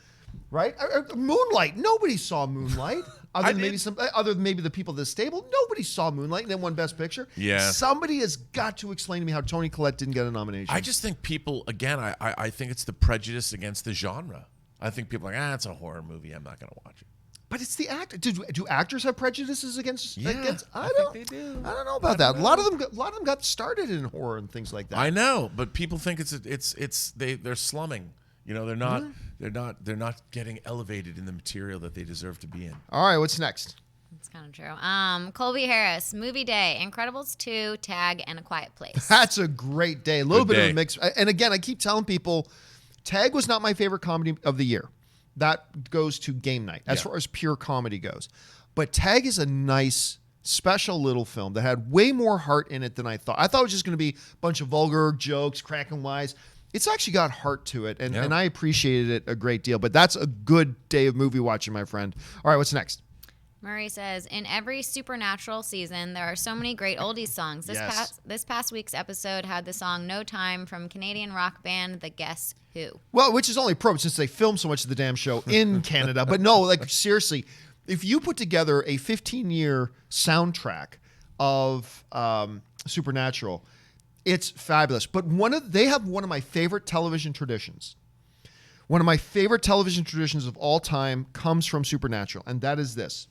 right? Moonlight. Nobody saw Moonlight. Other than maybe the people at this table, nobody saw Moonlight and then won Best Picture. Yeah. Somebody has got to explain to me how Toni Collette didn't get a nomination. I just think people, again, I think it's the prejudice against the genre. I think people are like, it's a horror movie. I'm not going to watch it. But it's the actor. Do actors have prejudices against? Yeah, I think they do. I don't know about that. A lot of them got started in horror and things like that. I know, but people think they're slumming. You know, they're not getting elevated in the material that they deserve to be in. All right, what's next? That's kind of true. Colby Harris, Movie Day, Incredibles 2, Tag, and A Quiet Place. That's a great day. A little Good bit of day. a mix. And again, I keep telling people, Tag was not my favorite comedy of the year. That goes to Game Night as far as pure comedy goes. But Tag is a nice, special little film that had way more heart in it than I thought. I thought it was just going to be a bunch of vulgar jokes, cracking wise. It's actually got heart to it, and I appreciated it a great deal. But that's a good day of movie watching, my friend. All right, what's next? Murray says, in every Supernatural season, there are so many great oldies songs. This past week's episode had the song No Time from Canadian rock band The Guess Who. Well, which is only appropriate since they film so much of the damn show in Canada. But no, like seriously, if you put together a 15-year soundtrack of Supernatural, it's fabulous. But they have one of my favorite television traditions. One of my favorite television traditions of all time comes from Supernatural, and that is this.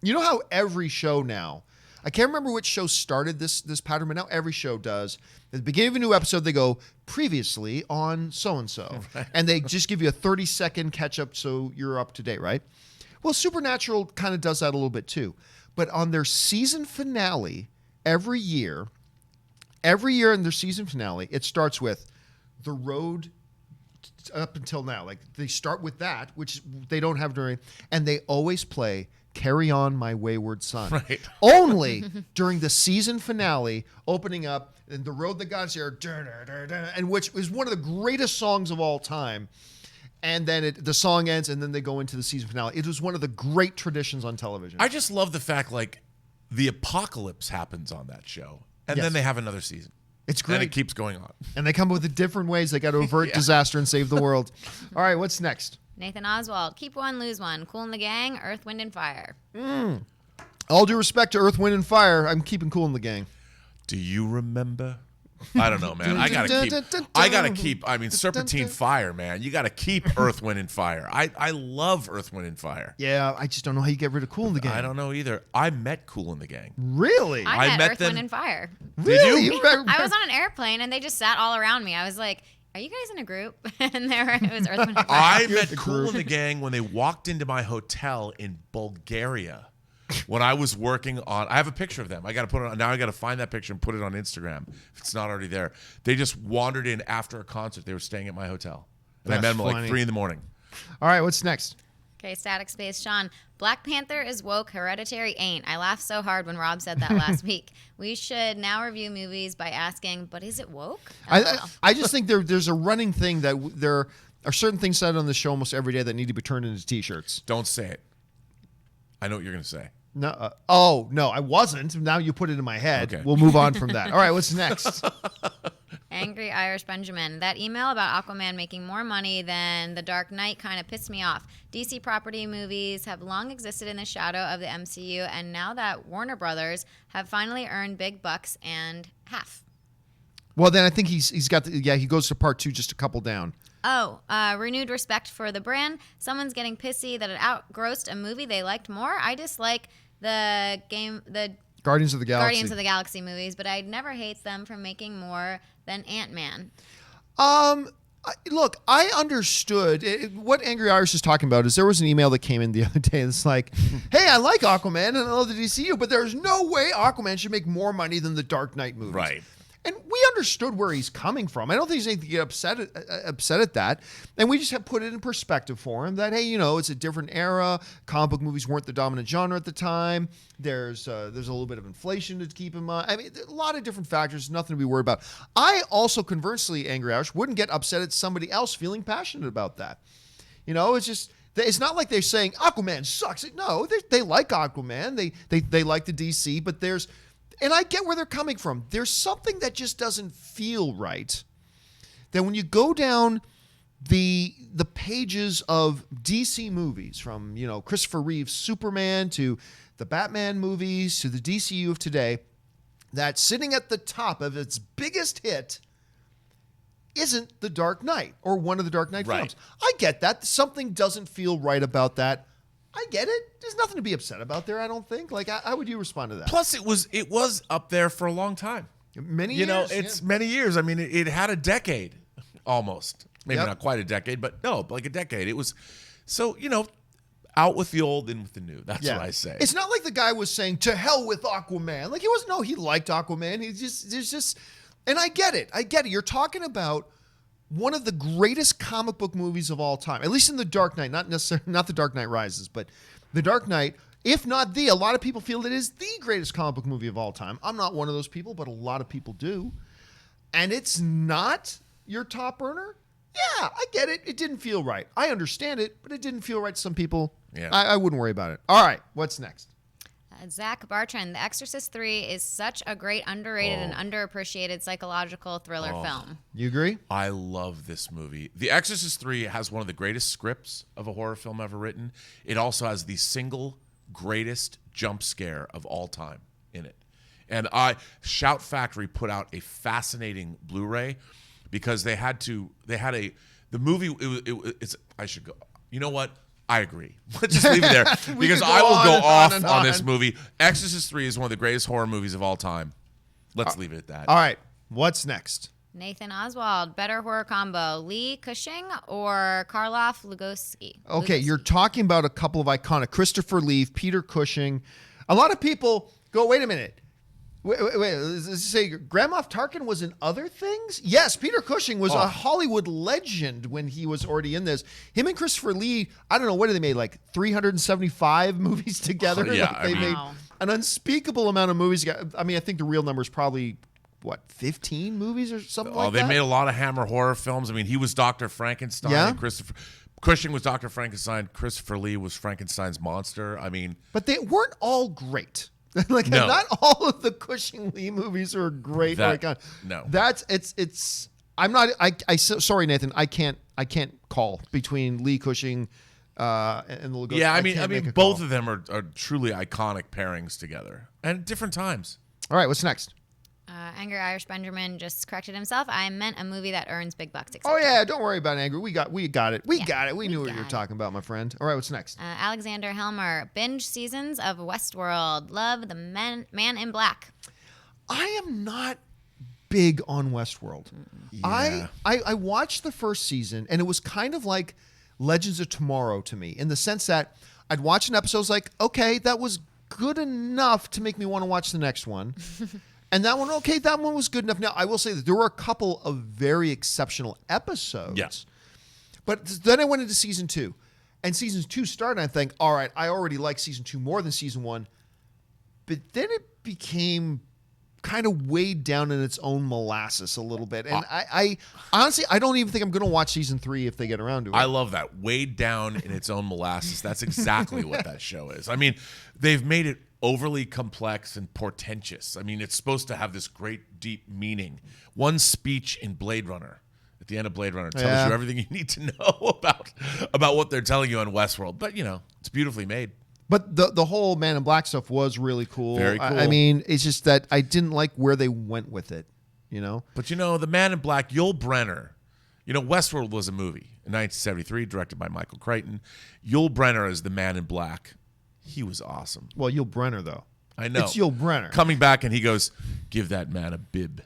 You know how every show now, I can't remember which show started this pattern, but now every show does. At the beginning of a new episode, they go, previously on so-and-so. Right. And they just give you a 30-second catch-up so you're up to date, right? Well, Supernatural kind of does that a little bit too. But on their season finale, every year in their season finale, it starts with the road up until now. Like they start with that, which they don't have during, and they always play Carry On My Wayward Son. Right. Only during the season finale, opening up and the road that got us here, and which is one of the greatest songs of all time. And then the song ends, and then they go into the season finale. It was one of the great traditions on television. I just love the fact, like, the apocalypse happens on that show, and then they have another season. It's great. And it keeps going on. And they come up with different ways they got to avert disaster and save the world. All right, what's next? Nathan Oswald, Keep One, Lose One, Cool in the Gang, Earth, Wind, and Fire. All due respect to Earth, Wind, and Fire, I'm keeping Cool in the Gang. Do you remember? I don't know, man. I gotta keep. I mean, Serpentine Fire, man. You gotta keep Earth, Wind, and Fire. I love Earth, Wind, and Fire. Yeah, I just don't know how you get rid of Cool in the Gang. I don't know either. I met Cool in the Gang. Really? I met Earth, them. Wind, and Fire. Really? I was on an airplane, and they just sat all around me. I was like, are you guys in a group? And it was Earth, Wind, and Fire. I met Cool in the Gang when they walked into my hotel in Bulgaria. When I was working on, I have a picture of them. I got to put it on. Now I got to find that picture and put it on Instagram if it's not already there. They just wandered in after a concert. They were staying at my hotel. And I met them at like 3 a.m. All right, what's next? Okay, Static Space Sean. Black Panther is woke, Hereditary ain't. I laughed so hard when Rob said that last week. We should now review movies by asking, but is it woke? I just think there's a running thing that are certain things said on the show almost every day that need to be turned into T-shirts. Don't say it. I know what you're going to say. No. Oh, no, I wasn't. Now you put it in my head. Okay. We'll move on from that. All right, what's next? Angry Irish Benjamin. That email about Aquaman making more money than The Dark Knight kind of pissed me off. DC property movies have long existed in the shadow of the MCU, and now that Warner Brothers have finally earned big bucks and half. Well, then I think he's got he goes to part 2 just a couple down. Oh, renewed respect for the brand. Someone's getting pissy that it outgrossed a movie they liked more. I dislike the Guardians of the Galaxy movies, but I'd never hate them for making more than Ant-Man. Look, I understood what Angry Irish is talking about. Is there was an email that came in the other day that's like, "Hey, I like Aquaman and I love the DCU, but there's no way Aquaman should make more money than the Dark Knight movies." Right. And we understood where he's coming from. I don't think there's anything to get upset at that. And we just have put it in perspective for him that, hey, it's a different era. Comic book movies weren't the dominant genre at the time. There's a little bit of inflation to keep in mind. I mean, a lot of different factors, nothing to be worried about. I also, conversely, Angry Irish, wouldn't get upset at somebody else feeling passionate about that. It's just... It's not like they're saying Aquaman sucks. No, they like Aquaman. They like the DC, but there's... And I get where they're coming from. There's something that just doesn't feel right. That when you go down the pages of DC movies, from Christopher Reeve's Superman to the Batman movies to the DCU of today, that sitting at the top of its biggest hit isn't The Dark Knight or one of the Dark Knight films. I get that. Something doesn't feel right about that. I get it. There's nothing to be upset about there, I don't think. Like, how would you respond to that? Plus, it was up there for a long time. Many years. It's many years. I mean, it had a decade almost. Maybe not quite a decade, but no, like a decade. It was, so, out with the old, in with the new. That's what I say. It's not like the guy was saying, to hell with Aquaman. Like, he liked Aquaman. There's just, and I get it. You're talking about one of the greatest comic book movies of all time, at least in The Dark Knight, not The Dark Knight Rises, but The Dark Knight, if not a lot of people feel it is the greatest comic book movie of all time. I'm not one of those people, but a lot of people do. And it's not your top earner? Yeah, I get it. It didn't feel right. I understand it, but it didn't feel right to some people. Yeah. I wouldn't worry about it. All right, what's next? Zach Bartrand, The Exorcist 3 is such a great, underrated, and underappreciated psychological thriller film. You agree? I love this movie. The Exorcist 3 has one of the greatest scripts of a horror film ever written. It also has the single greatest jump scare of all time in it. And Shout Factory put out a fascinating Blu-ray because the movie, I should go, you know what? I agree. Let's just leave it there because I will go off on this movie. Exorcist 3 is one of the greatest horror movies of all time. Let's leave it at that. All right. What's next? Nathan Oswald, better horror combo, Lee Cushing or Karloff Lugosi? Okay, you're talking about a couple of iconic, Christopher Lee, Peter Cushing. A lot of people go, wait a minute. Wait, does it say Grand Moff Tarkin was in other things? Yes, Peter Cushing was a Hollywood legend when he was already in this. Him and Christopher Lee, I don't know, what did they make? Like 375 movies together? Yeah, They made an unspeakable amount of movies. I mean, I think the real number is probably, 15 movies or something like that? They made a lot of Hammer horror films. I mean, he was Dr. Frankenstein. Yeah? And Cushing was Dr. Frankenstein. Christopher Lee was Frankenstein's monster. I mean... But they weren't all great. No. Not all of the Cushing Lee movies are great. No. Sorry, Nathan. I can't call between Lee Cushing and the Lugosi. Yeah, I mean, both of them are truly iconic pairings together and at different times. All right, what's next? Angry Irish Benjamin just corrected himself. I meant a movie that earns big bucks. Oh yeah, don't worry about Angry. We got it. We got it. We knew what you were talking about, my friend. All right, what's next? Alexander Helmer, binge seasons of Westworld. Love the Man in Black. I am not big on Westworld. Yeah. I watched the first season, and it was kind of like Legends of Tomorrow to me, in the sense that I'd watch an episode, like, okay, that was good enough to make me want to watch the next one. And that one was good enough. Now, I will say that there were a couple of very exceptional episodes. Yeah. But then I went into season 2. And season 2 started, and I think, all right, I already like season 2 more than season 1. But then it became kind of weighed down in its own molasses a little bit. And I honestly, I don't even think I'm going to watch season 3 if they get around to it. I love that. Weighed down in its own molasses. That's exactly what that show is. I mean, they've made it overly complex and portentous. I mean, it's supposed to have this great, deep meaning. One speech in Blade Runner, at the end of Blade Runner, tells you everything you need to know about what they're telling you on Westworld. But, it's beautifully made. But the whole Man in Black stuff was really cool. Very cool. I mean, it's just that I didn't like where they went with it, But the Man in Black, Yul Brynner, Westworld was a movie in 1973, directed by Michael Crichton. Yul Brynner as the Man in Black. He was awesome. Well, Yul Brynner, though. I know. It's Yul Brynner. Coming back and he goes, give that man a bib.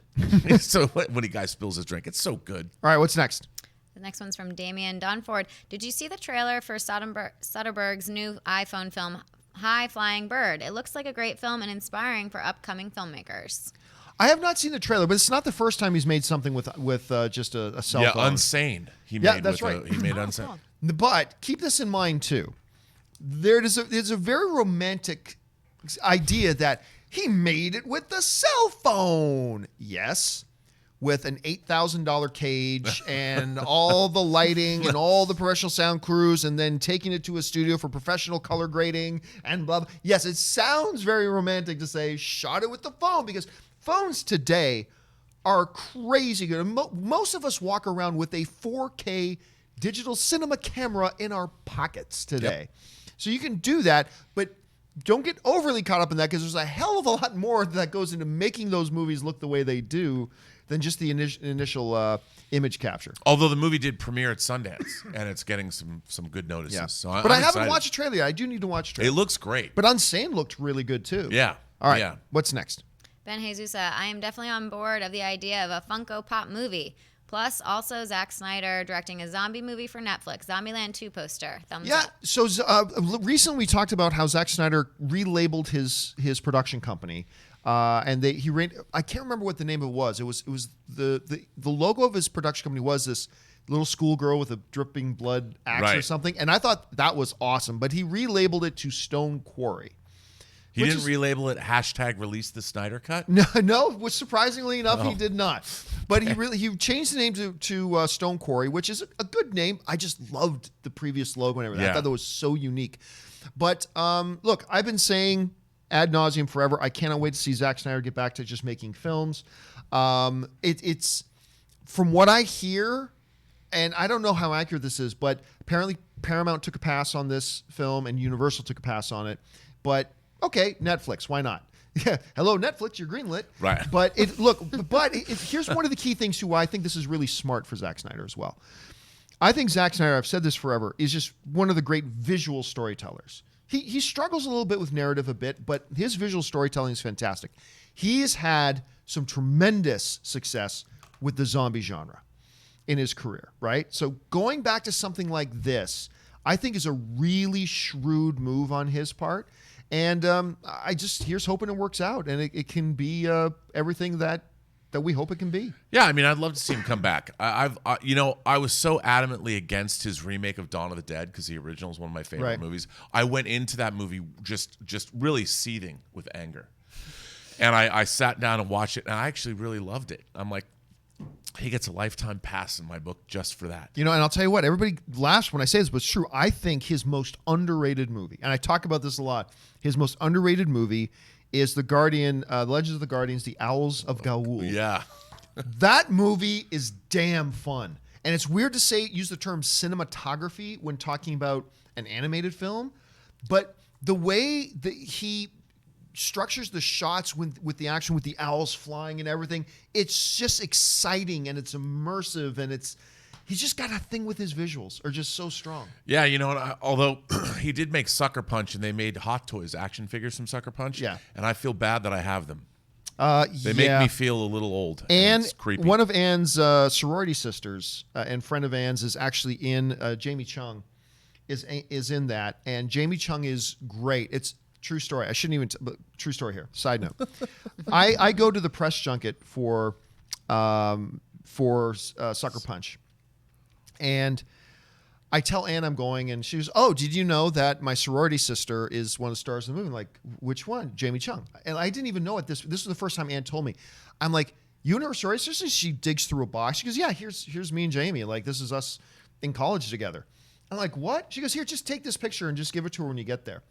So when a guy spills his drink, it's so good. All right, what's next? The next one's from Damien Donford. Did you see the trailer for Soderbergh's new iPhone film, High Flying Bird? It looks like a great film and inspiring for upcoming filmmakers. I have not seen the trailer, but it's not the first time he's made something with just a cell phone. Yeah, Unsane. He made Unsane. Cool. But keep this in mind, too. There's a very romantic idea that he made it with the cell phone. Yes. With an $8,000 cage and all the lighting and all the professional sound crews, and then taking it to a studio for professional color grading and blah, blah. Yes, it sounds very romantic to say shot it with the phone, because phones today are crazy good. Most of us walk around with a 4K digital cinema camera in our pockets today. Yep. So you can do that, but don't get overly caught up in that, because there's a hell of a lot more that goes into making those movies look the way they do than just the initial image capture. Although the movie did premiere at Sundance, and it's getting some good notices. Yeah. So but I haven't excited. watched a trailer yet. I do need to watch a trailer. It looks great. But Unsane looked really good, too. Yeah. All right. Yeah. What's next? Ben Jesusa, I am definitely on board of the idea of a Funko Pop movie. Plus, also Zack Snyder directing a zombie movie for Netflix. Zombieland 2 poster. Thumbs up. So recently we talked about how Zack Snyder relabeled his production company. And I can't remember what the name of it was. It was the logo of his production company was this little schoolgirl with a dripping blood axe or something. And I thought that was awesome. But he relabeled it to Stone Quarry. He didn't relabel it # release the Snyder Cut? No, which surprisingly enough, he did not. But he changed the name to Stone Quarry, which is a good name. I just loved the previous logo and everything. I thought that was so unique. But look, I've been saying ad nauseum forever, I cannot wait to see Zack Snyder get back to just making films. It's from what I hear, and I don't know how accurate this is, but apparently Paramount took a pass on this film and Universal took a pass on it. But okay, Netflix, why not? Yeah, hello Netflix, you're greenlit. Right. But here's one of the key things to why I think this is really smart for Zack Snyder as well. I think Zack Snyder, I've said this forever, is just one of the great visual storytellers. He struggles a little bit with narrative a bit, but his visual storytelling is fantastic. He has had some tremendous success with the zombie genre in his career, right? So going back to something like this, I think is a really shrewd move on his part. And here's hoping it works out and it can be everything that we hope it can be. Yeah, I mean, I'd love to see him come back. I was so adamantly against his remake of Dawn of the Dead because the original is one of my favorite movies. I went into that movie just really seething with anger. And I sat down and watched it, and I actually really loved it. I'm like, he gets a lifetime pass in my book just for that. And I'll tell you what, everybody laughs when I say this, but it's true. I think his most underrated movie, and I talk about this a lot, his most underrated movie is The Guardian, Legends of the Guardians, The Owls of Gaul. Yeah. That movie is damn fun. And it's weird to use the term cinematography when talking about an animated film, but the way that he structures the shots with the action, with the owls flying and everything, it's just exciting and it's immersive and he's just got a thing with his visuals are just so strong. Yeah, although he did make Sucker Punch and they made Hot Toys action figures from Sucker Punch. Yeah. And I feel bad that I have them. They Yeah. make me feel a little old. And it's creepy. one of Anne's sorority sisters and friend of Anne's is actually in Jamie Chung is in that, and Jamie Chung is great. It's true story. I shouldn't even. But true story here. Side note. I go to the press junket for Sucker Punch, and I tell Anne I'm going, and she goes, "Oh, did you know that my sorority sister is one of the stars in the movie?" I'm like, which one? Jamie Chung. And I didn't even know it. This was the first time Anne told me. I'm like, you and her sorority sister? She digs through a box. She goes, yeah, here's me and Jamie. Like, this is us in college together. I'm like, what? She goes, here, just take this picture and just give it to her when you get there.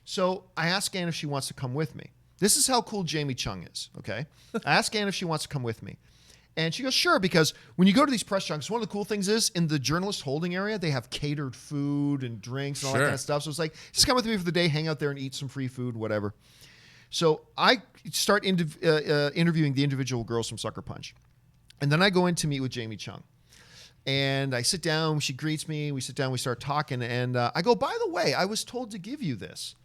So I ask Anne if she wants to come with me. This is how cool Jamie Chung is, okay? I ask Anne if she wants to come with me. And she goes, sure, because when you go to these press junkets, one of the cool things is in the journalist holding area, they have catered food and drinks and all that kind of stuff. So it's like, just come with me for the day, hang out there and eat some free food, whatever. So I start interviewing the individual girls from Sucker Punch. And then I go in to meet with Jamie Chung. And I sit down, she greets me, we sit down, we start talking. And I go, by the way, I was told to give you this.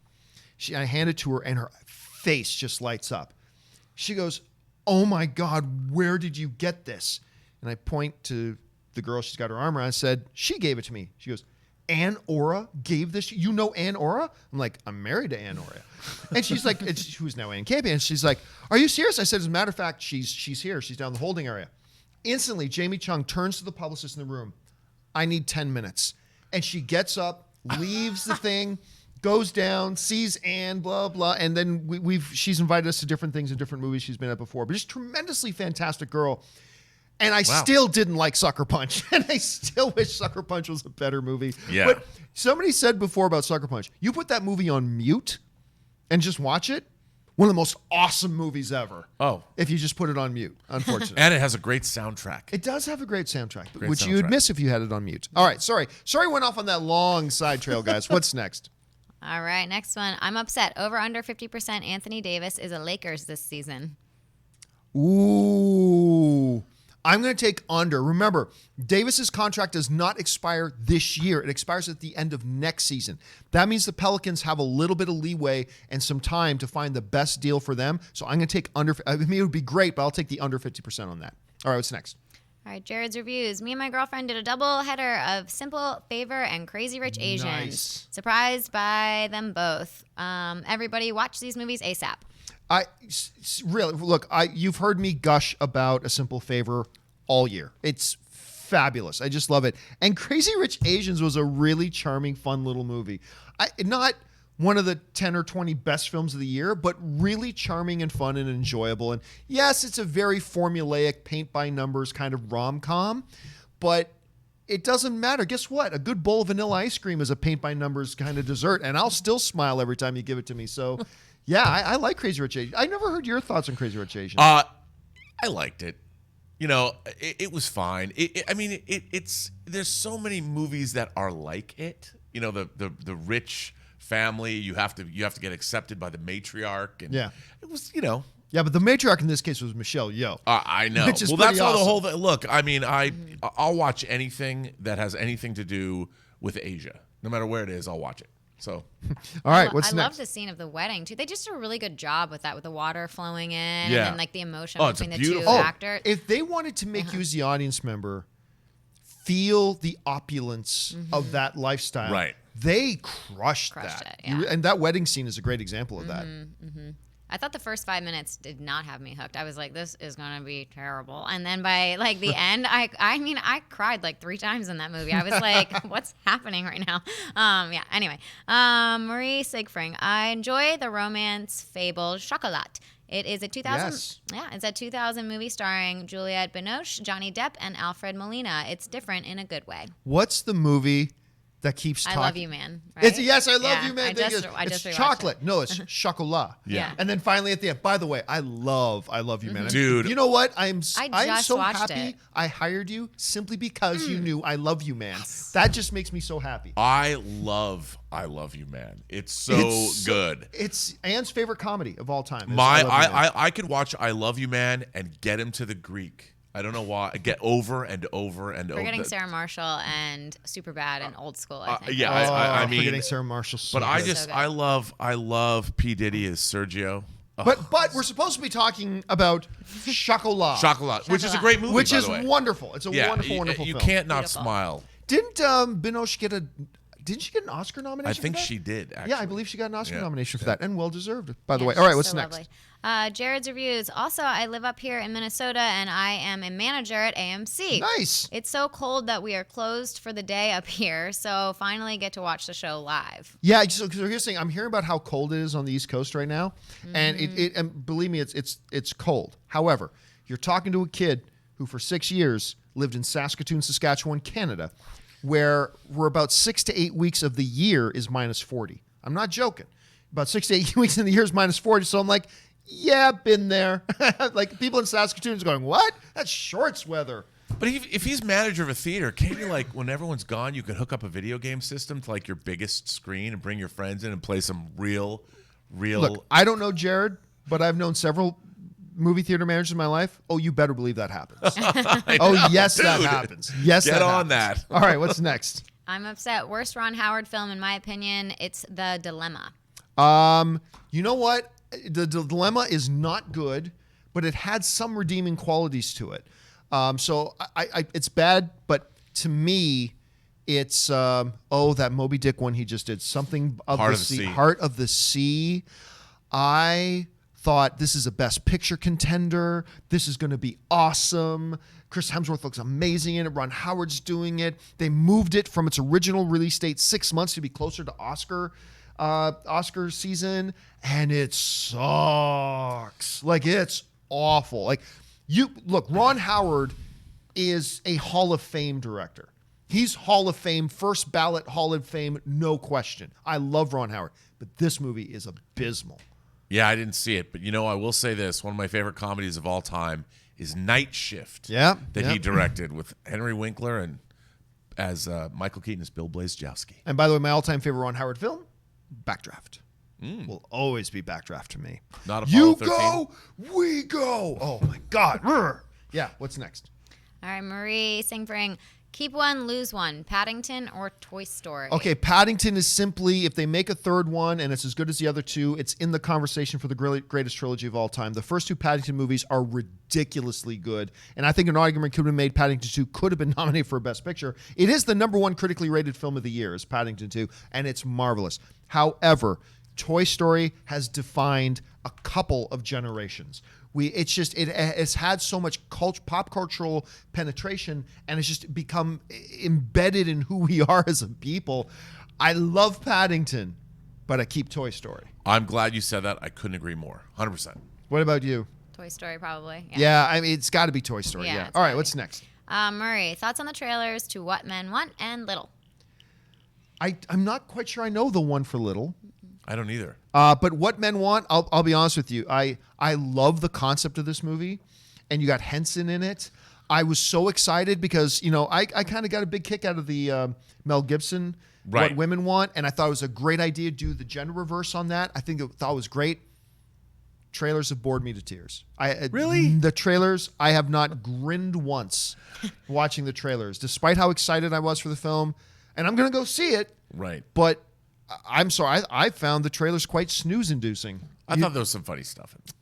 I hand it to her and her face just lights up. She goes, oh my God, where did you get this? And I point to the girl, she's got her arm around, and said, she gave it to me. She goes, Ann Ora gave this? You know Ann Ora? I'm like, I'm married to Ann Ora. And she's like, who's now Ann Campea? And she's like, are you serious? I said, as a matter of fact, she's here. She's down the holding area. Instantly, Jamie Chung turns to the publicist in the room. I need 10 minutes. And she gets up, leaves the thing, goes down, sees Anne, blah, blah. And then she's invited us to different things in different movies she's been at before. But just tremendously fantastic girl. And I still didn't like Sucker Punch. And I still wish Sucker Punch was a better movie. Yeah. But somebody said before about Sucker Punch, you put that movie on mute and just watch it. One of the most awesome movies ever. Oh. If you just put it on mute, unfortunately. And it has a great soundtrack. It does have a great soundtrack, which you would miss if you had it on mute. All right, sorry. Sorry went off on that long side trail, guys. What's next? All right, next one. I'm upset. Over under 50% Anthony Davis is a Lakers this season. Ooh. I'm going to take under. Remember, Davis's contract does not expire this year. It expires at the end of next season. That means the Pelicans have a little bit of leeway and some time to find the best deal for them. So I'm going to take under. I mean, it would be great, but I'll take the under 50% on that. All right, what's next? All right, Jared's reviews. Me and my girlfriend did a double header of Simple Favor and Crazy Rich Asians. Nice. Surprised by them both. Everybody watch these movies ASAP. Really, look, you've heard me gush about A Simple Favor all year. It's fabulous. I just love it. And Crazy Rich Asians was a really charming, fun little movie. Not one of the 10 or 20 best films of the year, but really charming and fun and enjoyable. And yes, it's a very formulaic, paint-by-numbers kind of rom-com, but it doesn't matter. Guess what? A good bowl of vanilla ice cream is a paint-by-numbers kind of dessert, and I'll still smile every time you give it to me. So, yeah, I like Crazy Rich Asians. I never heard your thoughts on Crazy Rich Asians. I liked it. You know, it was fine. It's there's so many movies that are like it. You know, the rich family, you have to get accepted by the matriarch, and it was, you know. Yeah, but the matriarch in this case was Michelle Yeoh. I know. Which is well, that's awesome. how the whole thing. Look, I mean, I'll watch anything that has anything to do with Asia, no matter where it is. I'll watch it. So, all right, what's next? I love next? the scene of the wedding too. They just did a really good job with that, with the water flowing in, Yeah. and like the emotion Oh, it's between the beautiful. two actors. If they wanted to make you as the audience member feel the opulence of that lifestyle, Right. they crushed that. it, yeah. And that wedding scene is a great example of that. I thought the first 5 minutes did not have me hooked. I was like, this is going to be terrible. And then by like the end, I mean, I cried like 3 times in that movie. I was like, what's happening right now? Anyway, Marie Sigfring. I enjoy the romance fable Chocolat. It is a 2000, it's a 2000 movie starring Juliette Binoche, Johnny Depp, and Alfred Molina. It's different in a good way. What's the movie that keeps talking? I Love You Man. Right? Yes, I Love You Man. I just it's rewatched chocolate. it. No, it's chocolat. Yeah. And then finally at the end, by the way, I love You Man. Dude. You know what? I'm so watched happy it. I hired you simply because you knew I Love You Man. That just makes me so happy. I love You Man. It's so good. It's Anne's favorite comedy of all time. I could watch I Love You Man and get him to the Greek. I don't know why. I get over and over and over. Forgetting Sarah Marshall and Superbad and Old School, I think. I mean, Forgetting Sarah Marshall. But I good. just I love P. Diddy as Sergio. But we're supposed to be talking about Chocolat, which is a great movie, which by is the way. wonderful. It's a wonderful You film. can't not Beautiful. smile. Didn't Binoche didn't she get an Oscar nomination? I think for that? she did. Actually. Yeah, I believe she got an Oscar nomination for Yeah. that, and well deserved, by the way. Yeah, All right, she's what's so next? lovely. Jared's reviews. Also, I live up here in Minnesota, and I am a manager at AMC. Nice. It's so cold that we are closed for the day up here, so finally get to watch the show live. Yeah, so here's the thing. I'm hearing about how cold it is on the East Coast right now, and and believe me, it's cold. However, you're talking to a kid who for 6 years lived in Saskatoon, Saskatchewan, Canada, where we're about 6 to 8 weeks of the year is minus 40. I'm not joking. About 6 to 8 weeks in the year is minus 40. So I'm like, yeah, been there. Like people in Saskatoon is going, what? That's shorts weather. But if he's manager of a theater, can't you, like, when everyone's gone, you can hook up a video game system to, like, your biggest screen and bring your friends in and play some real. Look, I don't know Jared, but I've known several movie theater managers in my life. Oh, you better believe that happens. Oh, yes, that Dude. happens. Yes, Get that on happens. that. All right, what's next? I'm upset. Worst Ron Howard film, in my opinion. It's The Dilemma. You know what? The Dilemma is not good, but it had some redeeming qualities to it. So it's bad, but to me, it's that Moby Dick one he just did. Something of Heart the of the sea. Sea. Heart of the Sea. I thought this is a Best Picture contender. This is going to be awesome. Chris Hemsworth looks amazing in it. Ron Howard's doing it. They moved it from its original release date 6 months to be closer to Oscar season, and it sucks. Like, it's awful. Like, Ron Howard is a Hall of Fame director. He's Hall of Fame, first ballot Hall of Fame, no question. I love Ron Howard, but this movie is abysmal. Yeah, I didn't see it, but I will say this: one of my favorite comedies of all time is Night Shift. Yeah, he directed with Henry Winkler and as Michael Keaton as Bill Blazejowski. And by the way, my all-time favorite Ron Howard film, Backdraft. Will always be Backdraft to me. Not Apollo You 13. go, we go. Oh my God. Rrr. Yeah. What's next? All right, Marie Singfring. Keep one, lose one. Paddington or Toy Story? Okay, Paddington is simply, if they make a third one and it's as good as the other two, it's in the conversation for the greatest trilogy of all time. The first two Paddington movies are ridiculously good, and I think an argument could have been made Paddington 2 could have been nominated for a Best Picture. It is the #1 critically rated film of the year, is Paddington 2, and it's marvelous. However, Toy Story has defined a couple of generations. It's had so much pop cultural penetration, and it's just become embedded in who we are as a people. I love Paddington, but I keep Toy Story. I'm glad you said that. I couldn't agree more. 100%. What about you? Toy Story, probably. Yeah, I mean, it's got to be Toy Story. Yeah, Yeah. it's All right, gotta what's be. next? Murray, thoughts on the trailers to What Men Want and Little? I'm not quite sure I know the one for Little. I don't either. But What Men Want, I'll be honest with you. I love the concept of this movie, and you got Henson in it. I was so excited because, I kind of got a big kick out of the Mel Gibson, Right. What Women Want, and I thought it was a great idea to do the gender reverse on that. I thought it was great. Trailers have bored me to tears. Really? The trailers, I have not grinned once watching the trailers, despite how excited I was for the film. And I'm going to go see it. Right. But I'm sorry, I found the trailers quite snooze-inducing. I thought there was some funny stuff in it.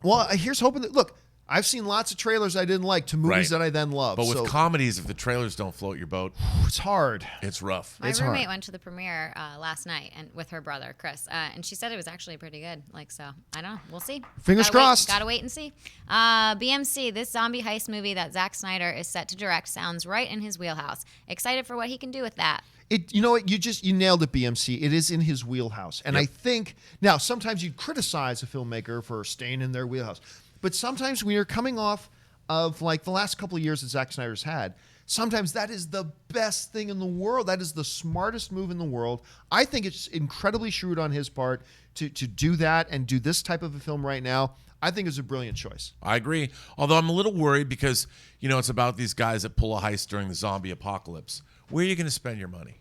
Well, here's hoping that, look, I've seen lots of trailers I didn't like to movies Right. that I then love. But with so comedies, if the trailers don't float your boat, it's hard. it's rough. My It's roommate hard. went to the premiere last night and with her brother Chris, and she said it was actually pretty good. So I don't know. We'll see. Fingers crossed. Gotta wait and see. BMC, this zombie heist movie that Zack Snyder is set to direct, sounds right in his wheelhouse. Excited for what he can do with that. You know what? You nailed it, BMC. It is in his wheelhouse. And Yep. I think, now, sometimes you criticize a filmmaker for staying in their wheelhouse. But sometimes when you're coming off of like the last couple of years that Zack Snyder's had, sometimes that is the best thing in the world. That is the smartest move in the world. I think it's incredibly shrewd on his part to do that and do this type of a film right now. I think it's a brilliant choice. I agree. Although I'm a little worried because, it's about these guys that pull a heist during the zombie apocalypse. Where are you going to spend your money?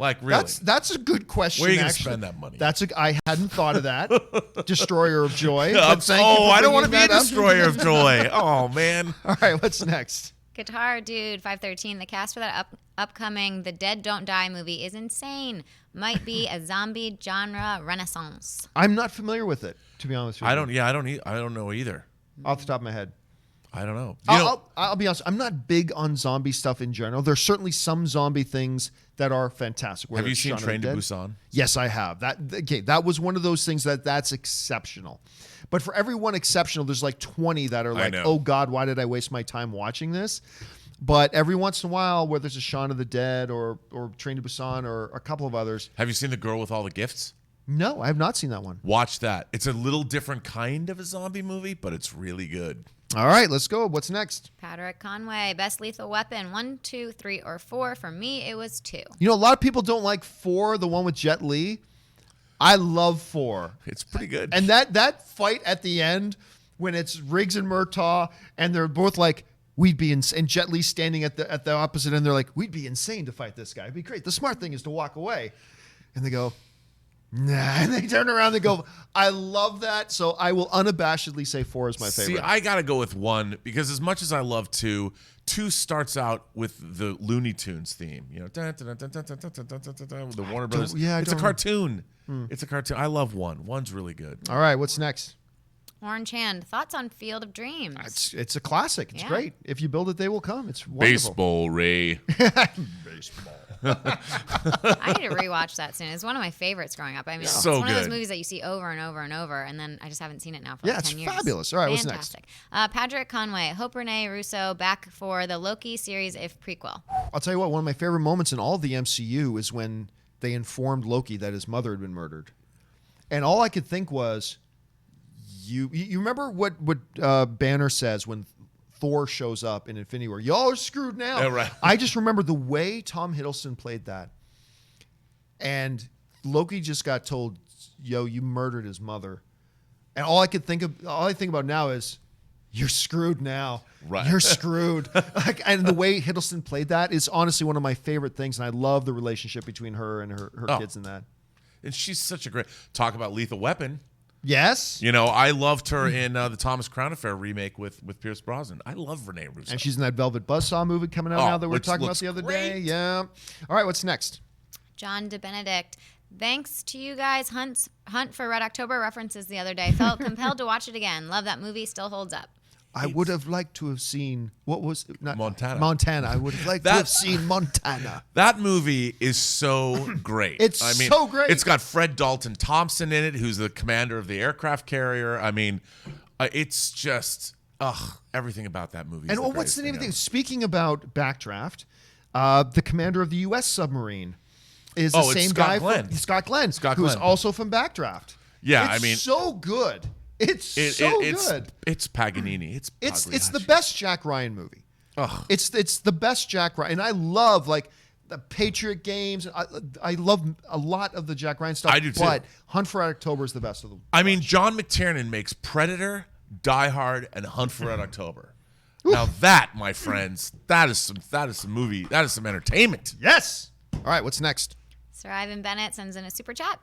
Like, really? That's a good question. Where are you going to actually. spend that money? I hadn't thought of that. Destroyer of Joy. I But thank you for don't want to bringing be a that up. destroyer of joy. Oh, man. All right, what's next? Guitar Dude 513, the cast for that upcoming The Dead Don't Die movie is insane. Might be a zombie genre renaissance. I'm not familiar with it, to be honest with you. I don't know either. Off the top of my head. I don't know. I'll be honest. I'm not big on zombie stuff in general. There's certainly some zombie things that are fantastic. Have you seen Train to Busan? Yes, I have. That was one of those things that's exceptional. But for every one exceptional, there's like 20 that are like, oh God, why did I waste my time watching this? But every once in a while, whether it's a Shaun of the Dead or Train to Busan or a couple of others. Have you seen The Girl with All the Gifts? No, I have not seen that one. Watch that. It's a little different kind of a zombie movie, but it's really good. All right, let's go. What's next? Patrick Conway, best lethal weapon, 1, 2, 3, or 4. For me, it was 2. You know, a lot of people don't like 4, the one with Jet Li. I love 4. It's pretty good. And that fight at the end when it's Riggs and Murtaugh and they're both like, we'd be and Jet Li standing at the opposite end, they're like, we'd be insane to fight this guy. It'd be great. The smart thing is to walk away. And they go, nah, and they turn around and go, I love that. So I will unabashedly say 4 is my favorite. See, I got to go with 1 because as much as I love 2 starts out with the Looney Tunes theme. You know, the Warner Brothers. It's a cartoon. It's a cartoon. I love 1. 1's really good. All right, what's next? Orange Hand, thoughts on Field of Dreams? It's a classic. It's great. If you build it, they will come. It's wonderful. Baseball, Ray. Baseball. I need to rewatch that soon. It's one of my favorites growing up. I mean, it's one of those movies that you see over and over and over, and then I just haven't seen it now for like 10 years. Yeah, it's fabulous. All right, Fantastic. What's next? Patrick Conway, hope Rene Russo back for the Loki series if prequel. I'll tell you what, one of my favorite moments in all of the MCU is when they informed Loki that his mother had been murdered. And all I could think was, you remember what Banner says when Thor shows up in Infinity War? Y'all are screwed now. Yeah, right. I just remember the way Tom Hiddleston played that. And Loki just got told, yo, you murdered his mother. And all I think about now is, you're screwed now. Right. You're screwed. And the way Hiddleston played that is honestly one of my favorite things. And I love the relationship between her and her kids in that. And she's such a great... Talk about Lethal Weapon. Yes. You know, I loved her in the Thomas Crown Affair remake with Pierce Brosnan. I love Rene Russo. And she's in that Velvet Buzzsaw movie coming out now that we were talking about the other day. Yeah. All right, what's next? John DeBenedict. Thanks to you guys. Hunt for Red October references the other day. Felt compelled to watch it again. Love that movie. Still holds up. I would have liked to have seen Montana. Montana. I would have liked to have seen Montana. That movie is so great. It's so great. It's got Fred Dalton Thompson in it, who's the commander of the aircraft carrier. I mean, it's just everything about that movie. And what's the name of the thing? Speaking about Backdraft, the commander of the U.S. submarine is the same guy. Scott Glenn, who's also from Backdraft. Yeah, it's so good. It's so good. It's Paganini. It's the best Jack Ryan movie. It's the best Jack Ryan, and I love like the Patriot Games. I love a lot of the Jack Ryan stuff. I do too. But Hunt for Red October is the best of them. I mean, John McTiernan makes Predator, Die Hard, and Hunt for Red October. Now that, my friends, that is some movie. That is some entertainment. Yes. All right, what's next? Sir Ivan Bennett sends in a super chat.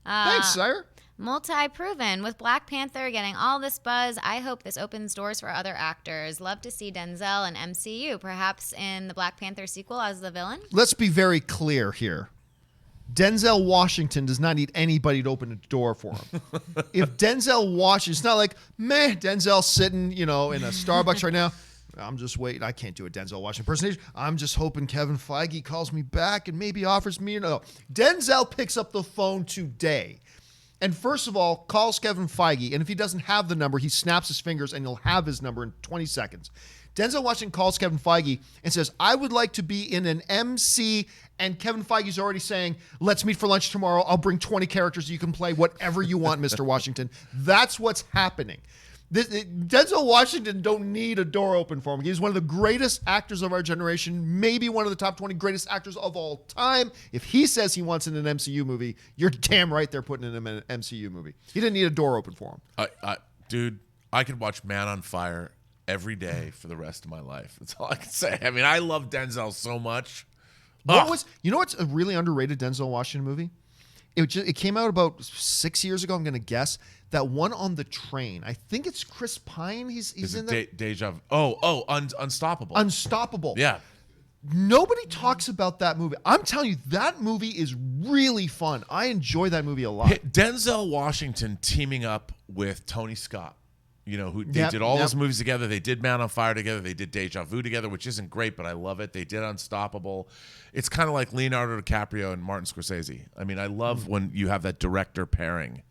Thanks, sire. Multi-proven. With Black Panther getting all this buzz, I hope this opens doors for other actors. Love to see Denzel in MCU, perhaps in the Black Panther sequel as the villain. Let's be very clear here. Denzel Washington does not need anybody to open a door for him. If Denzel Washington, it's not like, Denzel's sitting, in a Starbucks right now. I'm just waiting. I can't do a Denzel Washington impersonation. I'm just hoping Kevin Feige calls me back and maybe offers me. No, Denzel picks up the phone today. And first of all, calls Kevin Feige, and if he doesn't have the number, he snaps his fingers and he'll have his number in 20 seconds. Denzel Washington calls Kevin Feige and says, I would like to be in an MC, and Kevin Feige's already saying, let's meet for lunch tomorrow. I'll bring 20 characters. You can play whatever you want, Mr. Washington. That's what's happening. Denzel Washington don't need a door open for him. He's one of the greatest actors of our generation, maybe one of the top 20 greatest actors of all time. If he says he wants in an MCU movie, you're damn right they're putting him in an MCU movie. He didn't need a door open for him. Dude, I could watch Man on Fire every day for the rest of my life. That's all I can say. I mean, I love Denzel so much. You know what's a really underrated Denzel Washington movie? It came out about 6 years ago, I'm going to guess. That one on the train. I think it's Chris Pine. He's in there. Deja Vu. Unstoppable. Unstoppable. Yeah. Nobody talks about that movie. I'm telling you, that movie is really fun. I enjoy that movie a lot. Denzel Washington teaming up with Tony Scott who they did all those movies together. They did Man on Fire together. They did Deja Vu together, which isn't great, but I love it. They did Unstoppable. It's kind of like Leonardo DiCaprio and Martin Scorsese. I mean, I love when you have that director pairing.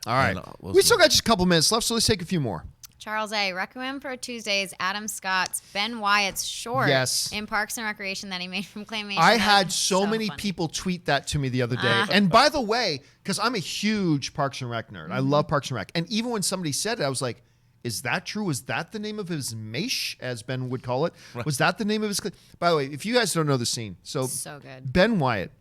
All right. We still got just a couple minutes left, so let's take a few more. Charles A. Requiem for a Tuesday's Adam Scott's Ben Wyatt's short in Parks and Recreation that he made from claymation. I had so many people tweet that to me the other day. And by the way, because I'm a huge Parks and Rec nerd. I love Parks and Rec. And even when somebody said it, I was like, is that true? Was that the name of his mesh, as Ben would call it? Right. Was that the name of his... By the way, if you guys don't know the scene. So good. Ben Wyatt,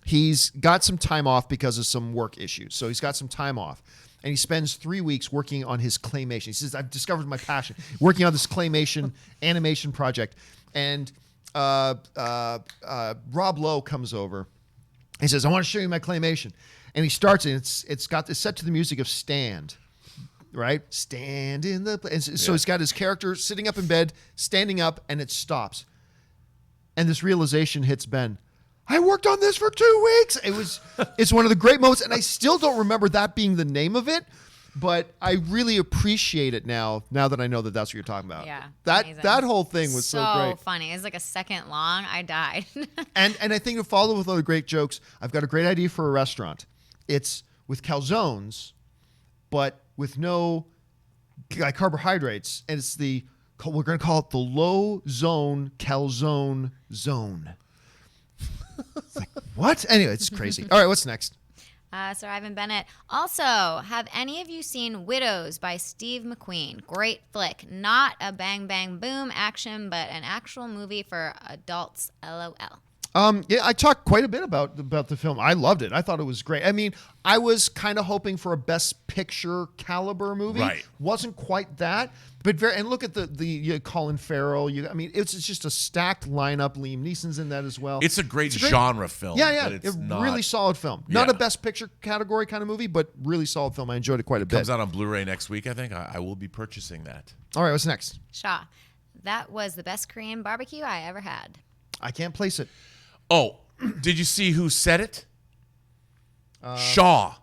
he's got some time off because of some work issues. So he's got some time off. And he spends 3 weeks working on his claymation. He says, I've discovered my passion, working on this claymation animation project. And Rob Lowe comes over. He says, I want to show you my claymation. And he starts it. It's set to the music of Stand, right? Stand in the... And so he's got his character sitting up in bed, standing up, and it stops. And this realization hits Ben. I worked on this for 2 weeks. It's one of the great moments, and I still don't remember that being the name of it, but I really appreciate it now that I know that that's what you're talking about. Yeah, that whole thing was so great. So funny. It's like a second long. I died. and I think to follow with other great jokes, I've got a great idea for a restaurant. It's with calzones, but with no carbohydrates, and we're going to call it the low zone calzone zone. It's like, what? Anyway, it's crazy. All right, what's next? Sir Ivan Bennett. Also, have any of you seen Widows by Steve McQueen? Great flick. Not a bang, bang, boom action, but an actual movie for adults. LOL. Yeah, I talked quite a bit about the film. I loved it. I thought it was great. I mean, I was kind of hoping for a Best Picture caliber movie. Right. Wasn't quite that, but and look at the Colin Farrell. It's just a stacked lineup. Liam Neeson's in that as well. It's a great genre film. Yeah. But it's not, really solid film. Not a Best Picture category kind of movie, but really solid film. I enjoyed it quite a bit. Comes out on Blu-ray next week, I think. I will be purchasing that. All right, what's next? Shaw. That was the best Korean barbecue I ever had. I can't place it. Oh, did you see who said it? Shaw.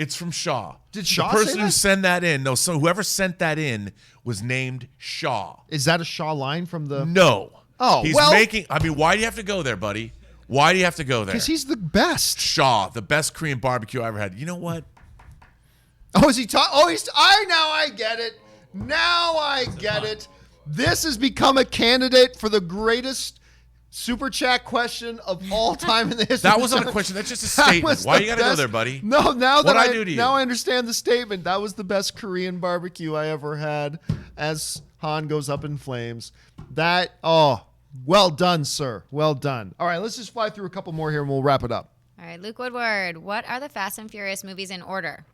It's from Shaw. Did Shaw The person say who that? sent that in, no, so whoever sent that in was named Shaw. Is that a Shaw line from the... No. Oh, He's making... I mean, why do you have to go there, buddy? Why do you have to go there? Because he's the best. Shaw, the best Korean barbecue I ever had. You know what? Oh, is he talking? Oh, now I get it. Now I get it. This has become a candidate for the greatest super chat question of all time in the history. That wasn't a question. That's just a statement. Why you got to go there, buddy? No, now I do to you? Now I understand the statement. That was the best Korean barbecue I ever had. As Han goes up in flames. Well done, sir. Well done. All right, let's just fly through a couple more here and we'll wrap it up. All right, Luke Woodward. What are the Fast and Furious movies in order?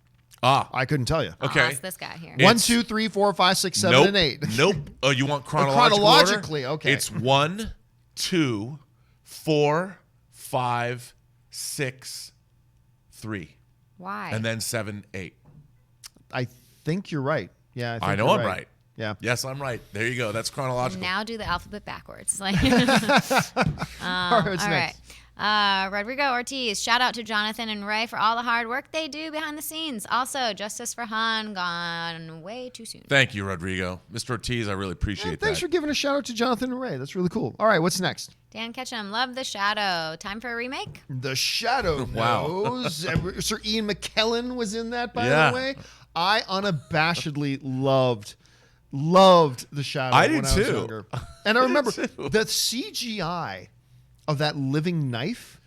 I couldn't tell you. Okay. I'll ask this guy here. 1, 2, 3, 4, 5, 6, 7, and 8. Nope. Oh, you want chronological chronologically, order? okay. It's 1, 2, 4, 5, 6, 3. Why? And then 7, 8. I think you're right. Yeah, I know I'm right. Yeah. Yes, I'm right. There you go. That's chronological. Now do the alphabet backwards. All right, what's next? Rodrigo Ortiz, shout out to Jonathan and Ray for all the hard work they do behind the scenes. Also, justice for Han gone way too soon. Thank you, Rodrigo. Mr. Ortiz, I really appreciate that. Thanks for giving a shout out to Jonathan and Ray. That's really cool. All right, what's next? Dan Ketchum, love The Shadow. Time for a remake? The Shadow Wow. knows. Sir Ian McKellen was in that, by the way. I unabashedly loved The Shadow I when did I was too. younger. And I remember too. the CGI of that living knife.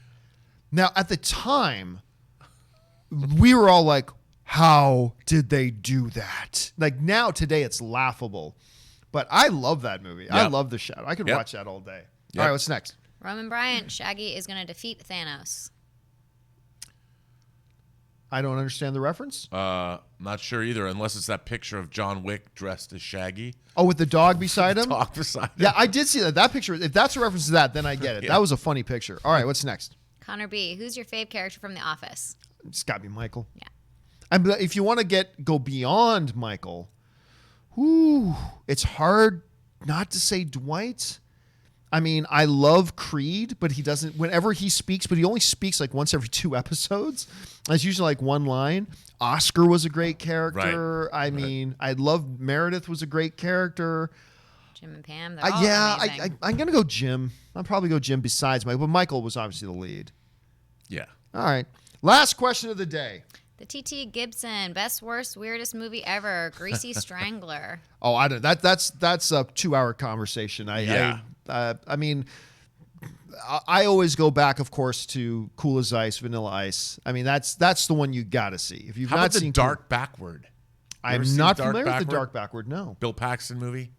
Now, at the time, we were all like, how did they do that? Like now, today, it's laughable. But I love that movie. I love The Shadow. I could watch that all day. All right, what's next? Roman Bryant, Shaggy is going to defeat Thanos. I don't understand the reference. Not sure either, unless it's that picture of John Wick dressed as Shaggy. Oh, with the dog beside him? Dog beside him. Yeah, I did see that. That picture, if that's a reference to that, then I get it. That was a funny picture. All right, what's next? Connor B, who's your fave character from The Office? It's got to be Michael. Yeah. And if you want to go beyond Michael, it's hard not to say Dwight. I mean, I love Creed, but he doesn't, whenever he speaks, but he only speaks like once every 2 episodes. That's usually like one line. Oscar was a great character. Right. I mean, I love Meredith was a great character. Jim and Pam. They're all amazing. I'm going to go Jim. I'll probably go Jim besides Michael, but Michael was obviously the lead. Yeah. All right. Last question of the day. The T.T. Gibson, best, worst, weirdest movie ever, Greasy Strangler. Oh, I don't. That's a 2-hour conversation. I mean, I always go back, of course, to Cool as Ice, Vanilla Ice. I mean, that's the one you got to see. If you've How not about the seen Dark Backward? I'm not familiar with the Dark Backward. No, Bill Paxton movie.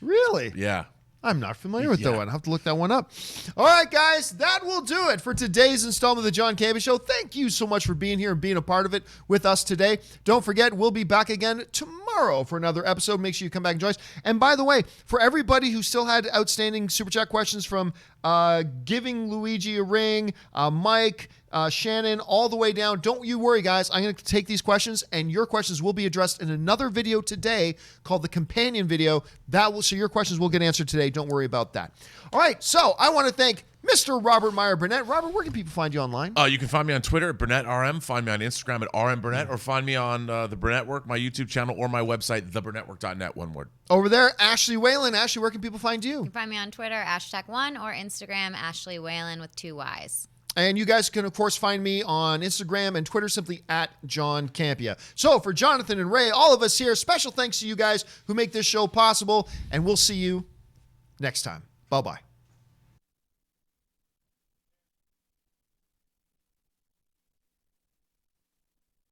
really. Yeah. I'm not familiar with that one. I'll have to look that one up. All right, guys, that will do it for today's installment of the John Campea Show. Thank you so much for being here and being a part of it with us today. Don't forget, we'll be back again tomorrow for another episode. Make sure you come back and join us. And by the way, for everybody who still had outstanding Super Chat questions from giving Luigi a ring, Mike, Shannon, all the way down, don't you worry, guys. I'm going to take these questions, and your questions will be addressed in another video today called the Companion Video. So your questions will get answered today. Don't worry about that. All right, so I want to thank Mr. Robert Meyer Burnett. Robert, where can people find you online? You can find me on Twitter at BurnettRM, find me on Instagram at RMBurnett, or find me on The Burnett Work, my YouTube channel, or my website, theburnettwork.net, one word. Over there, Ashley Whalen. Ashley, where can people find you? You can find me on Twitter, #1, or Instagram, Ashley Whalen with 2 Ys. And you guys can, of course, find me on Instagram and Twitter simply at John Campea. So for Jonathan and Ray, all of us here, special thanks to you guys who make this show possible, and we'll see you next time. Bye-bye.